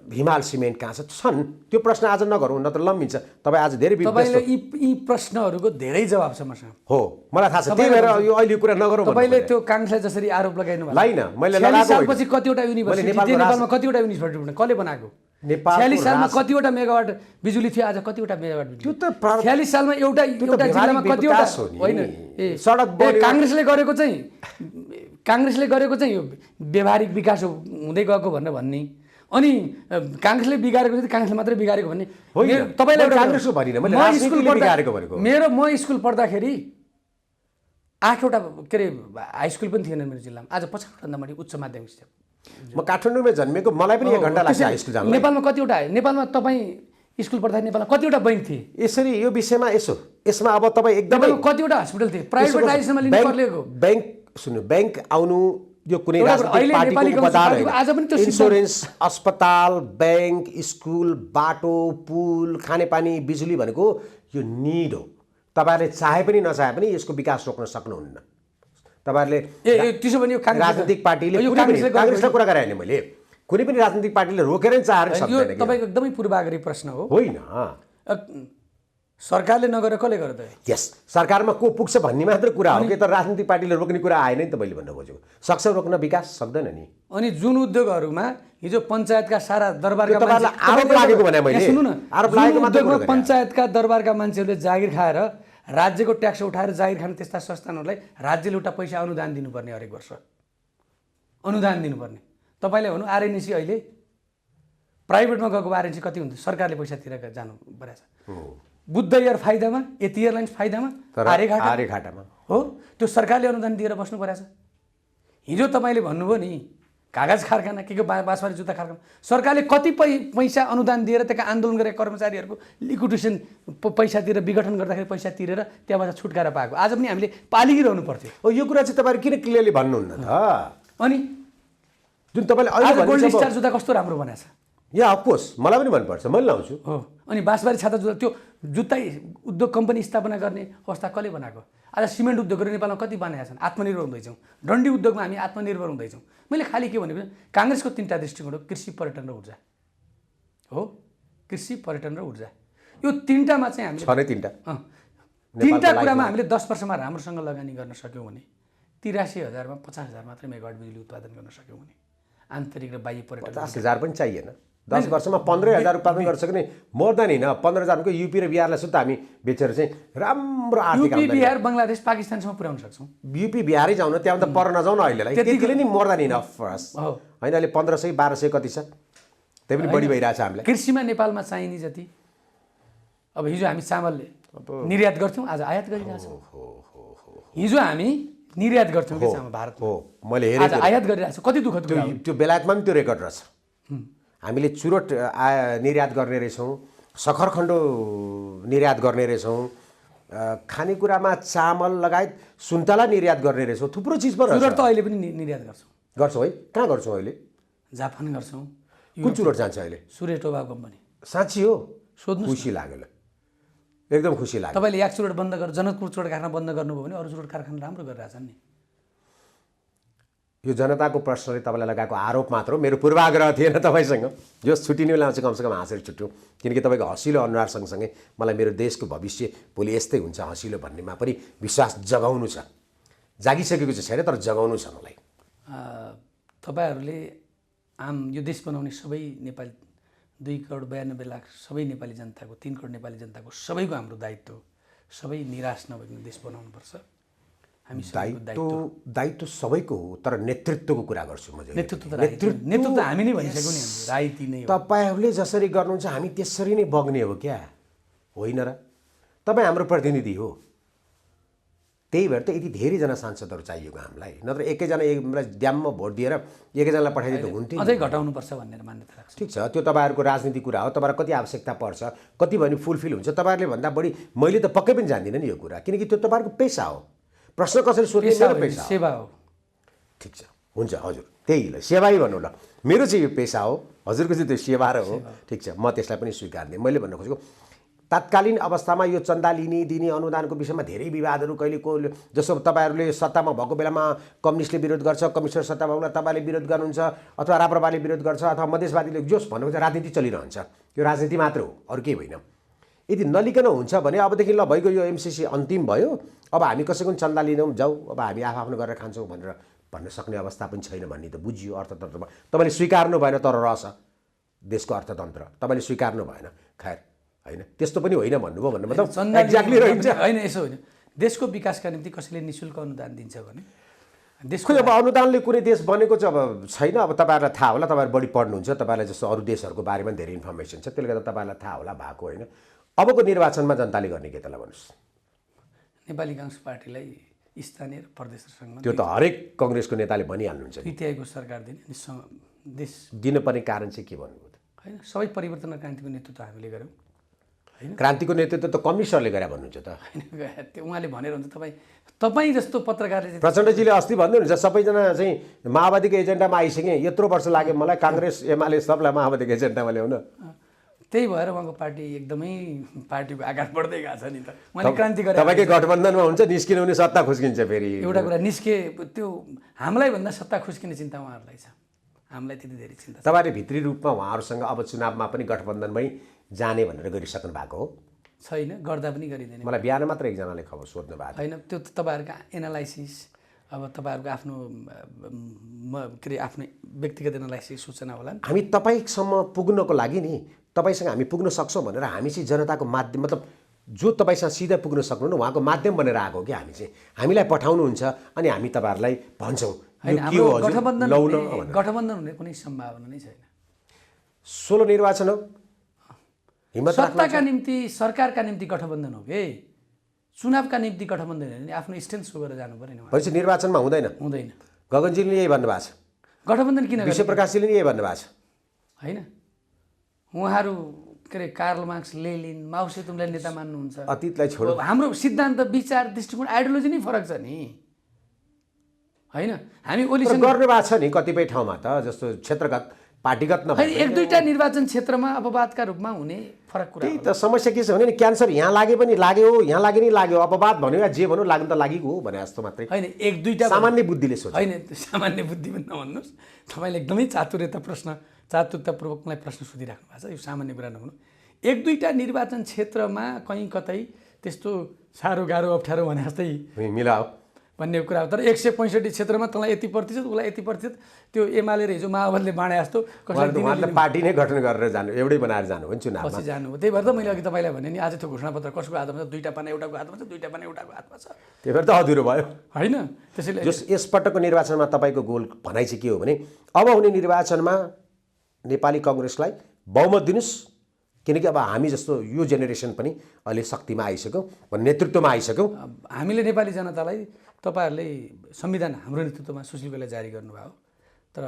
हिमाल सिमेन्ट कहाँ छ? छन्। त्यो प्रश्न आज नगरौँ, नत्र लम्बिन्छ। तपाईँ आज धेरै यी प्रश्नहरूको धेरै जवाब छ मसँग। हो, मलाई थाहा छ। त्यही भएर यो अहिले कुरा नगरौँ। तपाईँले त्यो काङ्ग्रेसलाई जसरी आरोप लगाइनु भएको होइन, मैले लगाएको सालपछि कतिवटा युनिभर्सिटी नेपालमा कतिवटा युनिभर्सिटी कसले बनाएको? 46 सालमा कतिवटा मेगावाट बिजुली थियो, आज कतिवटा मेगावाट बिजुली? त्यो त 46 सालमा एउटा जिल्लामा कतिवटा होइन। सडक काङ्ग्रेसले गरेको चाहिँ यो व्यावहारिक विकास हुँदै गएको भनेर भन्ने, अनि काङ्ग्रेसले बिगारेको चाहिँ काङ्ग्रेसले मात्रै बिगारेको भन्ने। तपाईँलाई काङ्ग्रेसको भनिनँ मैले, राजनीतिले बिगारेको भनेको। म स्कुल पढ्दाखेरि 8वटा के अरे हाई स्कुल पनि थिएन मेरो जिल्लामा। आज 50वटा बढी उच्च माध्यमिक शिक्षा। म काठमाडौँमै जन्मेको, मलाई पनि 1 घन्टा लाग्छ हाई स्कुल जानु। नेपालमा कतिवटा नेपालमा तपाईँ स्कुल पढ्दाखेरि नेपालमा कतिवटा बैंक थिए? यसरी यो विषयमा यसमा अब तपाईँ एकदमै कतिवटा हस्पिटल थिए प्राइभेटाइजेसनमा लिनु पर्लेको? बैंक सुन्नु, बैंक आउनु यो कुनै राजनीतिक पार्टीको उपचार होइन। इन्सुरेन्स, अस्पताल, बैंक, स्कुल, बाटो, पुल, खानेपानी, बिजुली भनेको यो निड हो। तपाईँहरूले चाहे पनि नचाहे पनि यसको विकास रोक्न सक्नुहुन्न। तपाईँहरूले त्यसो भने राजनीतिक पार्टीले काङ्ग्रेसलाई कुरा गरे होइन, मैले कुनै पनि राजनीतिक पार्टीले रोकेर चाहेर सक्दैन। तपाईँको एकदमै पूर्वाग्रही प्रश्न हो। होइन, सरकारले नगरेर कसले गर्यो त? यस, सरकारमा को पुग्छ भन्ने मात्र कुरा हो कि, तर राजनीतिक पार्टीले रोक्ने कुरा आएन नि त। मैले भन्न खोजेको सक्छ रोक्न विकास सक्दैन नि। अनि जुन उद्योगहरूमा हिजो पञ्चायतका सारा दरबारका तपाईँहरूलाई आरोप लागेको भने मैले सुन्नु न, आरोप लागेको मात्र उद्योगमा कुरा पञ्चायतका दरबारका मान्छेहरूले जागिर खाएर राज्यको ट्याक्स उठाएर जागिर खाने त्यस्ता संस्थानहरूलाई राज्यले एउटा पैसा अनुदान दिनुपर्ने, हरेक वर्ष अनुदान दिनुपर्ने। तपाईँले भन्नु आरएनसी अहिले प्राइभेटमा गएको आरएनसी कति हुन्थ्यो? सरकारले पैसा तिरेर जानु परेछ। बुद्ध एयर फाइदामा, यति एयरलाइन्स फाइदामा, आर्यघाटामा हो, त्यो सरकारले अनुदान दिएर बस्नु परेछ। हिजो तपाईँले भन्नुभयो नि कागज कारखाना के बाँसबारी जुत्ता कारखाना, सरकारले कति पैसा अनुदान दिएर त्यहाँ आन्दोलन गरेका कर्मचारीहरूको लिक्विडेसन पैसा तिरेर विघटन गर्दाखेरि पैसा तिरेर त्यहाँबाट छुटकारा पाएको। आज पनि हामीले पालिरहनु पर्थ्यो। यो कुरा चाहिँ तपाईँहरू किन क्लियरली भन्नुहुन्न त? अनि जुन तपाईँले आज गोल्ड स्टार जुत्ता कस्तो राम्रो बनाएको छ। या अफकोर्स मलाई पनि मनपर्छ, मैले लाउँछु हो। अनि बाँसबारी छाता जुत्ता, त्यो जुत्ता उद्योग कम्पनी स्थापना गर्ने अवस्था कसले बनाएको? आज सिमेन्ट उद्योगहरू नेपालमा कति बनाएका छन्? आत्मनिर्भर हुँदैछौँ। डन्डी उद्योगमा हामी आत्मनिर्भर हुँदैछौँ। मैले खालि के भनेको, काङ्ग्रेसको 3टा दृष्टिकोण हो, कृषि, पर्यटन र ऊर्जा हो। कृषि, पर्यटन र ऊर्जा, यो 3टामा चाहिँ हामीले 3टा कुरामा हामीले 10 वर्षमा राम्रोसँग लगानी गर्न सक्यौँ भने 83,000मा 50,000 मात्रै मेगावाट बिजुली उत्पादन गर्न सक्यौँ भने आन्तरिक र बाह्य पर्यटन 50,000 पनि चाहिएन। 10 वर्षमा 15,000 उत्पादन गर्न सक्ने मोर देन होइन। 15,000को युपी र बिहारलाई सुद्धा हामी बेचेर चाहिँ राम्रो आर्थिक युपी, बिहार, बङ्गलादेश, पाकिस्तानसम्म पुर्याउन सक्छौँ। युपी बिहारै जाउँ न, त्यहाँ त पर नजाउँ न अहिलेलाई। त्यतिले नि मोर देन इनफ फर अस होइन। अहिले 1500 1200 कति छ, त्यही पनि बढी भइरहेछ हामीलाई। कृषिमा नेपालमा चाहिने जति अब हिजो हामी चामल निर्यात गर्थ्यौँ, आज आयात गरिरहेछौँ। हिजो हामी निर्यात गर्थ्यौँ कि चामल भारत हो, मैले हेरेँ, आज आयात गरिरहेछौँ। कति दुःखद कुरा हो। त्यो बेलायतमा पनि त्यो रेकर्ड रहेछ। हामीले चुरोट निर्यात गर्ने रहेछौँ, सखरखण्ड निर्यात गर्ने रहेछौँ, खानेकुरामा चामल लगायत सुन्तला निर्यात गर्ने रहेछौँ, थुप्रो चिज पनि। चुरोट त अहिले पनि निर्यात गर्छौँ है। कहाँ गर्छौँ अहिले? जापान गर्छौँ। कुन चुरोट जान्छ अहिले? सूर्य टोबा कम्पनी। साँच्ची हो? सोध्नु, खुसी लाग्यो, एकदम खुसी लाग्यो। तपाईँले एक चुरोट बन्द गरेर जनकपुर चुरोट कारखाना बन्द गर्नुभयो भने अरू चुरोट कारखाना राम्रो गरिरहेछन् नि। यो जनताको प्रश्नले तपाईँलाई लगाएको आरोप मात्र हो, मेरो पूर्वाग्रह थिएन तपाईँसँग। जो छुट्टिने बेलामा चाहिँ कमसेकम हाँसेर छुट्यौँ, किनकि तपाईँको हँसिलो अनुहार सँगसँगै मलाई मेरो देशको भविष्य भोलि यस्तै हुन्छ हँसिलो भन्नेमा पनि विश्वास जगाउनु छ। जागिसकेको चाहिँ छैन, तर जगाउनु छ मलाई। तपाईँहरूले आम यो देश बनाउने सबै नेपाली 2,92,00,000 सबै नेपाली जनताको, 3 करोड नेपाली जनताको सबैको हाम्रो दायित्व, सबै निराश नभएको देश बनाउनुपर्छ। हामी दायित्व सबैको हो, तर नेतृत्वको कुरा गर्छु म। नेतृत्व हामी नै भनिसक्यौँ नि, राजनीति नै। तपाईँहरूले जसरी गर्नुहुन्छ हामी त्यसरी नै बग्ने हो क्या, होइन र? तपाईँ हाम्रो प्रतिनिधि हो, त्यही भएर त यति धेरैजना सांसदहरू चाहिएको हामीलाई। नत्र एकैजना ड्याममा भोट दिएर एकैजनालाई पठाइदिँदा हुन्थ्यो। अझै घटाउनुपर्छ भनेर मान्यता राख्छु। ठिक छ, त्यो तपाईँहरूको राजनीतिक कुरा हो। तपाईँलाई कति आवश्यकता पर्छ, कति भने फुलफिल हुन्छ, तपाईँहरूले भन्दा बढी मैले त पक्कै पनि जान्दिनँ नि यो कुरा, किनकि त्यो तपाईँहरूको पेसा हो। प्रश्न कसरी सोध्ने मेरो पेसा हो, सेवा हो। ठिक छ, हुन्छ हजुर, त्यही ल सेवाई भन्नु ल। मेरो चाहिँ यो पेसा हो, हजुरको चाहिँ त्यो सेवा र हो। ठिक छ, म त्यसलाई पनि स्वीकार्दिनँ। मैले भन्न खोजेको तत्कालीन अवस्थामा यो चन्दा लिने दिने अनुदानको विषयमा धेरै विवादहरू कहिले को, जस्तो तपाईँहरूले सत्तामा भएको बेलामा कम्युनिस्टले विरोध गर्छ, कम्युनिस्ट सत्तामा बेला तपाईँले विरोध गर्नुहुन्छ, अथवा राप्रपाले विरोध गर्छ, अथवा मधेसवादीले जोस भन्नु चाहिँ राजनीति चलिरहन्छ। यो राजनीति मात्र हो, अरू केही होइन। यदि नलिकन हुन्छ भने अबदेखि ल भइगयो, यो एमसिसी अन्तिम भयो, अब हामी कसैको पनि चन्दा लिँदैनौँ, जाऊ अब हामी आफ्नो गरेर खान्छौँ भनेर भन्न सक्ने अवस्था पनि छैन भन्ने त बुझियो अर्थतन्त्रमा। तपाईँले स्वीकार्नु भएन, तर रहेछ देशको अर्थतन्त्र, तपाईँले स्वीकार्नु भएन। खैर होइन, त्यस्तो पनि होइन भन्नुभयो भन्नु मतलब एक्ज्याक्टली रहन्छ होइन। यसो होइन, देशको विकासका निम्ति कसैले निःशुल्क अनुदान दिन्छ भने देशको अब अनुदानले कुनै देश बनेको चाहिँ अब छैन। अब तपाईँहरूलाई थाहा होला, तपाईँहरू बढी पढ्नुहुन्छ, तपाईँलाई जस्तो अरू देशहरूको बारेमा धेरै इन्फर्मेसन छ, त्यसले गर्दा तपाईँलाई थाहा होला भएको होइन। अबको निर्वाचनमा जनताले गर्ने के त्यसलाई भन्नुहोस्? नेपाली काङ्ग्रेस पार्टीलाई स्थानीय र प्रदेशसँग त्यो त हरेक कङ्ग्रेसको नेताले भनिहाल्नुहुन्छ। 3/3 सरकार दिने देश दिनुपर्ने कारण चाहिँ के भन्नुभयो त? होइन, सबै परिवर्तन र क्रान्तिको नेतृत्व हामीले गऱ्यौँ। क्रान्तिको नेतृत्व त कम्युनिस्टहरूले गरे भन्नुहुन्छ त? होइन, त्यो उहाँले भनेर हुन्छ। तपाईँ जस्तो पत्रकारले प्रचण्डजीले अस्ति भन्नुहुन्छ सबैजना चाहिँ माओवादीको एजेन्डामा आइसकेँ, यत्रो वर्ष लाग्यो मलाई काङ्ग्रेस एमाले सबलाई माओवादीको एजेन्डामा ल्याउन। त्यही भएर उहाँको पार्टी एकदमै पार्टीको आकार बढ्दै गएको छ नि त। उहाँले क्रान्ति गरे। तपाईँकै गठबन्धनमा हुन्छ, निस्किनु भने सत्ता खुस्किन्छ फेरि। एउटा कुरा निस्के, त्यो हामीलाई भन्दा सत्ता खुस्किने चिन्ता उहाँहरूलाई छ, हामीलाई त्यति धेरै चिन्ता छ। तपाईँले भित्री रूपमा उहाँहरूसँग अब चुनावमा पनि गठबन्धनमै जाने भनेर गरिसक्नु भएको हो? छैन, गर्दा पनि गरिँदैन। मलाई बिहान मात्र एकजनाले खबर सोध्नु भएको होइन, त्यो त तपाईँहरूको एनालाइसिस, अब तपाईँहरूको आफ्नो के अरे आफ्नो व्यक्तिगत एनालाइसिस सूचना होला नि। हामी तपाईँसम्म पुग्नको लागि नि, तपाईँसँग हामी पुग्न सक्छौँ भनेर हामी चाहिँ जनताको माध्यम, मतलब जो तपाईँसँग सिधा पुग्न सक्नुहुन्न उहाँको माध्यम बनेर आएको हो कि हामी चाहिँ। हामीलाई पठाउनुहुन्छ अनि हामी तपाईँहरूलाई भन्छौँ होइन, यो के हो हजुर, लौ न भनेर। गठबन्धन हुने कुनै सम्भावना नै छैन। 16 निर्वाचन हो, हिम्मत राख्नु। सत्ताका निम्ति, सरकारका निम्ति गठबन्धन हो कि चुनावका निम्ति गठबन्धन हो भने आफ्नो स्ट्यान्ड सो गरेर जानु पऱ्यो नि। भनेपछि निर्वाचनमा हुँदैन। हुँदैन। गगनजीले यही भन्नुभएको छ, गठबन्धन किन विश्वप्रकाशजीले नि यही भन्नुभएको छ। होइन, उहाँहरू के अरे कार्ल मार्क्स, लेनिन, माओ सेतुङलाई नेता मान्नुहुन्छ। अतीतलाई छोडो, हाम्रो सिद्धान्त, विचार, दृष्टिकोण, आइडियोलोजी नै फरक छ नि। होइन, हामी ओलीसँग गर्नुभएको छ नि कतिपय ठाउँमा त, जस्तो क्षेत्रगत पार्टीगत होइन, नभए। एक दुईवटा निर्वाचन क्षेत्रमा अपवादका रूपमा हुने फरक कुरा त्यही हो। त समस्या के छ भने नि, क्यान्सर यहाँ लागे पनि लाग्यो, यहाँ लागे नि लाग्यो, अपवाद भन्यो या जे भन्यो लाग्नु त लागेको हो भने जस्तो मात्रै। होइन, एक दुईवटा सामान्य बुद्धिले सोच। होइन, त्यो सामान्य बुद्धि पनि नभन्नुहोस्। तपाईँले एकदमै चातुर्यतापूर्वक मलाई प्रश्न सोधिराख्नु भएको छ। यो सामान्य कुरा नभन्नु। एक दुईवटा निर्वाचन क्षेत्रमा कहीँ कतै त्यस्तो साह्रो गाह्रो अप्ठ्यारो भने जस्तै मिलाओ भन्ने कुरा हो। तर 165 क्षेत्रमा तँलाई यति प्रतिशत, उसलाई यति प्रतिशत, त्यो एमाले हिजो माओवादीले बाँडे जस्तो कसैले पार्टी नै गठन गरेर जानु, एउटै बनाएर जानु हो नि चुनावमा। पछि जानु हो। त्यही भएर त मैले अघि तपाईँलाई भने नि, आज त्यो घोषणापत्र कसको हातमा छ? दुईवटा पाना एउटाको हातमा छ, दुईवटा पाना एउटाको हातमा छ। त्यही भएर त अधुरो भयो। होइन, त्यसैले जस यसपटकको निर्वाचनमा तपाईँको गोल भनाइ चाहिँ के हो भने, अब हुने निर्वाचनमा नेपाली कङ्ग्रेसलाई बहुमत दिनुहोस्, किनकि अब हामी जस्तो यो जेनेरेसन पनि अहिले शक्तिमा आइसक्यौँ, नेतृत्वमा आइसक्यौँ। हामीले नेपाली जनतालाई, तपाईँहरूले संविधान हाम्रो नेतृत्वमा सुशील जारी गर्नुभयो, तर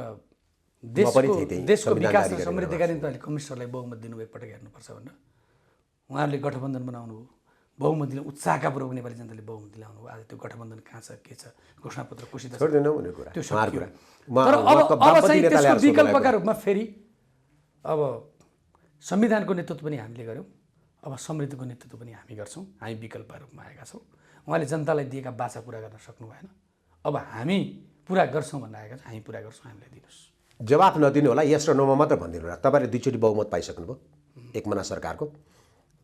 देशको विकास र समृद्धिका निम्ति अहिले कम्युनिस्टहरूलाई बहुमत दिनुभयो, एकपटक हेर्नुपर्छ भनेर उहाँहरूले गठबन्धन बनाउनु हो। बहुमत दिनु उत्साहका पूर्वक नेपाली जनताले बहुमत दिलाउनु हो। आज त्यो गठबन्धन कहाँ छ, के छ, घोषणापत्र कोसित छोड्दैनौ भन्ने कुरा, त्यो उहाँहरूको सक्यो। कुरा। तर अब चाहिँ त्यसको विकल्पका रूपमा फेरि अब संविधानको नेतृत्व पनि हामीले गऱ्यौँ, अब समृद्धिको नेतृत्व पनि हामी गर्छौँ। हामी विकल्पका रूपमा आएका छौँ। उहाँले जनतालाई दिएका बाचा पुरा गर्न सक्नु भएन, अब हामी पुरा गर्छौँ भनेर आएका छौँ। हामी पुरा गर्छौँ, हामीलाई दिनुहोस्। जवाफ नदिनु होला, यस र नोमा मात्र भनिदिनु होला। तपाईँले 2 चोटि बहुमत पाइसक्नुभयो एकमना सरकारको,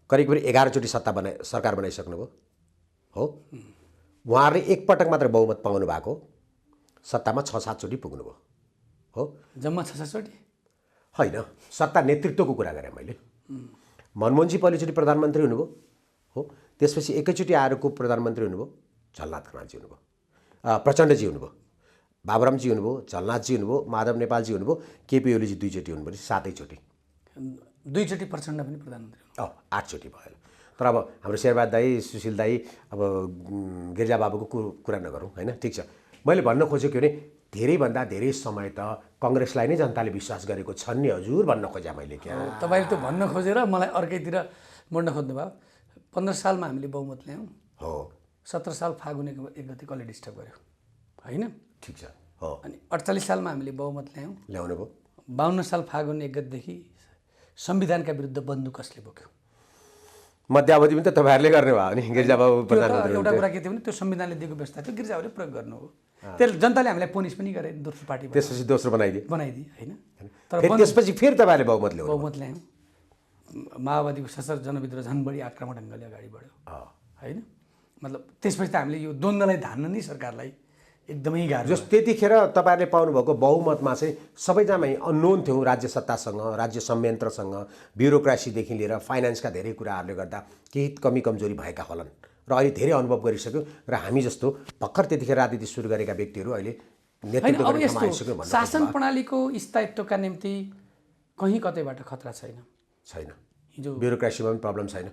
करिब 11 चोटि सरकार बनाइसक्नुभयो हो। उहाँहरूले एकपटक मात्र बहुमत पाउनु भएको, सत्तामा 6-7 चोटि पुग्नुभयो हो। जम्मा 6-7 चोटि होइन, सत्ता नेतृत्वको कुरा गरेँ मैले। मनमोहनजी पहिलोचोटि प्रधानमन्त्री हुनुभयो हो, त्यसपछि एकैचोटि आएर को प्रधानमन्त्री हुनुभयो, झलनाथ खनालजी हुनुभयो, प्रचण्डजी हुनुभयो, बाबुरामजी हुनुभयो, झलनाथजी हुनुभयो, माधव नेपालजी हुनुभयो, केपी ओलीजी 2 चोटि हुनुभयो, 7 चोटि। 2 चोटि प्रचण्ड पनि प्रधानमन्त्री 8 चोटि भयो। तर अब हाम्रो शेरबहादुर दाई, सुशील दाई, अब गिरिजा बाबुको कुरा नगरौँ होइन, ठिक छ। मैले भन्न खोजेको भने धेरैभन्दा धेरै समय त कङ्ग्रेसलाई नै जनताले विश्वास गरेको छन् नि हजुर भन्न खोजेँ मैले। क्या तपाईँले त्यो भन्न खोजेर मलाई अर्कैतिर मोड्न खोज्नु भयो। 15 सालमा हामीले बहुमत ल्यायौँ हो, 17 साल फागुन 1 गते कसले डिस्टर्ब गर्यो होइन, ठिक छ हो। अनि 48 सालमा हामीले बहुमत ल्याउनु भयो। 52 साल फागुन 1 गतेदेखि संविधानका विरुद्ध बन्दुक कसले बोक्यो? मध्यावधि पनि त तपाईँहरूले गर्नुभयो नि, गिरिजा बाबु प्रधानमन्त्री। एउटा कुरा के थियो भने त्यो संविधानले दिएको व्यवस्था थियो, गिरिजाहरूले प्रयोग गर्नु हो। त्यसले जनताले हामीलाई पनिस पनि गरे, दोस्रो पार्टी त्यसपछि दोस्रो बनाइदिए होइन। तर त्यसपछि फेरि तपाईँहरूले बहुमत ल्याउनु। बहुमत ल्यायौँ। माओवादीको सशस्त्र जनविद्रोह झन् बढी आक्रामक ढङ्गले अगाडि बढ्यो होइन। मतलब त्यसपछि त हामीले यो द्वन्द्वलाई धान्न नै सरकारलाई एकदमै गाह्रो। जस त्यतिखेर तपाईँहरूले पाउनुभएको बहुमतमा चाहिँ सबैजना अननोन थियौँ, राज्य सत्तासँग, राज्य संयन्त्रसँग, ब्युरोक्रेसीदेखि लिएर फाइनेन्सका धेरै कुराहरूले गर्दा केही कमी कमजोरी भएका होलान् र अहिले धेरै अनुभव गरिसक्यौँ र हामी जस्तो भर्खर त्यतिखेर राजनीति सुरु गरेका व्यक्तिहरू अहिले नेतृत्व गर्ने ठाउँमा आइसक्यौँ भन्नु। शासन प्रणालीको स्थायित्वका निम्ति कहीँ कतैबाट खतरा छैन। हिजो ब्युरोक्रेसीमा पनि प्रब्लम छैन।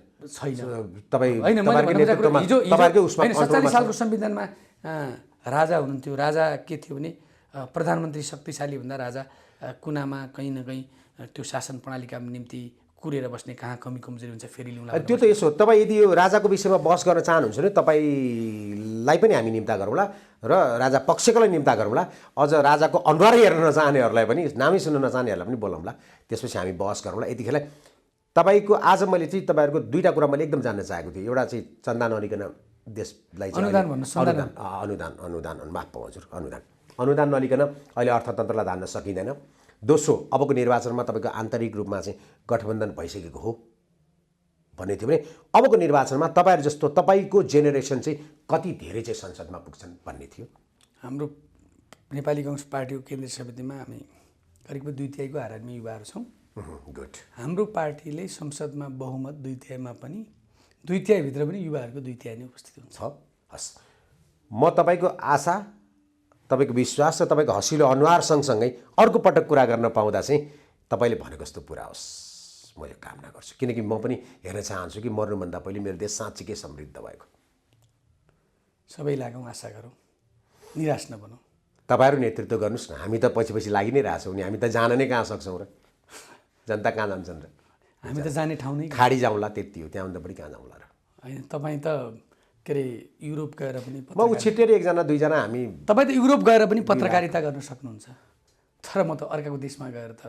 तपाईँको 47 सालको संविधानमा राजा हुनुहुन्थ्यो। राजा के थियो भने प्रधानमन्त्री शक्तिशाली भन्दा राजा कुनामा कहीँ न कहीँ त्यो शासन प्रणालीका निम्ति कुरेर बस्ने कहाँ कमी कमजोरी हुन्छ फेरि ल्याउँला। त्यो त यसो तपाईँ यदि यो राजाको विषयमा बहस गर्न चाहनुहुन्छ भने तपाईँलाई पनि हामी निम्ता गरौँला र राजा पक्षकोलाई निम्ता गरौँला। अझ राजाको अनुहार हेर्न नचाहनेहरूलाई पनि, नामै सुन्न नचाहनेहरूलाई पनि बोलाउँला। त्यसपछि हामी बहस गरौँला। यतिखेर तपाईँको आज मैले चाहिँ तपाईँहरूको 2टा कुरा मैले एकदम जान्न चाहेको थिएँ। एउटा चाहिँ चन्दा नलिकन देशलाई अनुदान माफ पाउँ हजुर, अनुदान नलिकन अहिले अर्थतन्त्रलाई धान्न सकिँदैन। दोस्रो, अबको निर्वाचनमा तपाईँको आन्तरिक रूपमा चाहिँ गठबन्धन भइसकेको हो भन्ने थियो भने अबको निर्वाचनमा तपाईँहरू जस्तो तपाईँको जेनेरेसन चाहिँ कति धेरै चाहिँ संसदमा पुग्छन् भन्ने थियो। हाम्रो नेपाली कङ्ग्रेस पार्टीको केन्द्रीय समितिमा हामी करिब 2/3 हाराहारीमा युवाहरू छौँ। गुड। हाम्रो पार्टीले संसदमा बहुमत 2/3 पनि 2/3 भित्र पनि युवाहरूको 2/3 नै उपस्थित हुन्छ। हस्, म तपाईँको आशा, तपाईँको विश्वास र तपाईँको हँसिलो अनुहार सँगसँगै अर्को पटक कुरा गर्न पाउँदा चाहिँ तपाईँले भनेको जस्तो पुरा होस्, म यो कामना गर्छु। किनकि म पनि हेर्न चाहन्छु कि मर्नुभन्दा पहिले मेरो देश साँच्चीकै समृद्ध भएको। सबै लागौँ, आशा गरौँ, निराश नबनौँ। तपाईँहरू नेतृत्व गर्नुहोस् न, हामी त पछि पछि लागि नै रहेछौँ नि। हामी त जान नै कहाँ सक्छौँ र? जनता कहाँ जान्छन् र? हामी त जाने ठाउँ नै खाडी जाउँला, त्यति हो। त्यहाँभन्दा बढी कहाँ जाउँला र? होइन, तपाईँ त के अरे युरोप गएर पनि म उछिटेर 1जना 2जना हामी। तपाईँ त युरोप गएर पनि पत्रकारिता गर्न सक्नुहुन्छ, तर म त अर्काको देशमा गएर त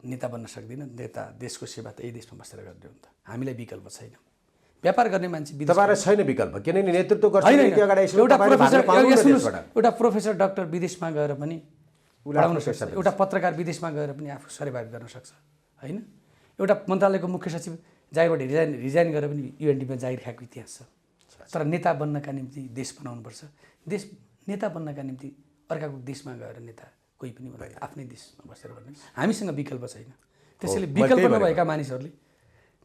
नेता बन्न सक्दिनँ। नेता देशको सेवा त यही देशमा बसेर गर्ने हो नि त। हामीलाई विकल्प छैन। व्यापार गर्ने मान्छे तपाईँलाई छैन विकल्प, किनकि नेतृत्व गर्छ। एउटा प्रोफेसर डाक्टर विदेशमा गएर पनि पढाउन सक्छ, एउटा पत्रकार विदेशमा गएर पनि आफू सर्भाइभ गर्न सक्छ, होइन? एउटा मन्त्रालयको मुख्य सचिव जागिरबाट रिजाइन गरेर पनि युएनडीमा जागिर खाएको इतिहास छ। तर नेता बन्नका निम्ति देश बनाउनुपर्छ। देश नेता बन्नका निम्ति अर्काको देशमा गएर नेता कोही पनि बनाउँदैन, आफ्नै देशमा बसेर भन्ने हामीसँग विकल्प छैन। त्यसैले विकल्प नभएका मानिसहरूले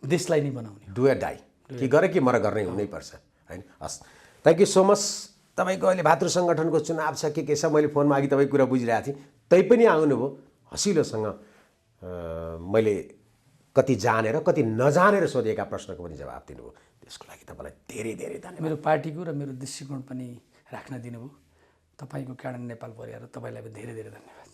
देशलाई नै बनाउने डु अर डाई, कि गरे कि मर गर्नै हुनैपर्छ, होइन? हस्, थ्याङ्क यू सो मच। तपाईँको अहिले भातृ सङ्गठनको चुनाव छ के छ, मैले फोनमा अघि तपाईँ कुरा बुझिरहेको थिएँ, तैपनि आउनुभयो हँसिलोसँग। मैले कति जानेर कति नजानेर सोधेका प्रश्नको पनि जवाब दिनुभयो, त्यसको लागि तपाईँलाई धेरै धेरै धन्यवाद। मेरो पार्टीको र मेरो दृष्टिकोण पनि राख्न दिनुभयो। तपाईँको कारण नेपाल परिवार, तपाईँलाई पनि धेरै धेरै धन्यवाद।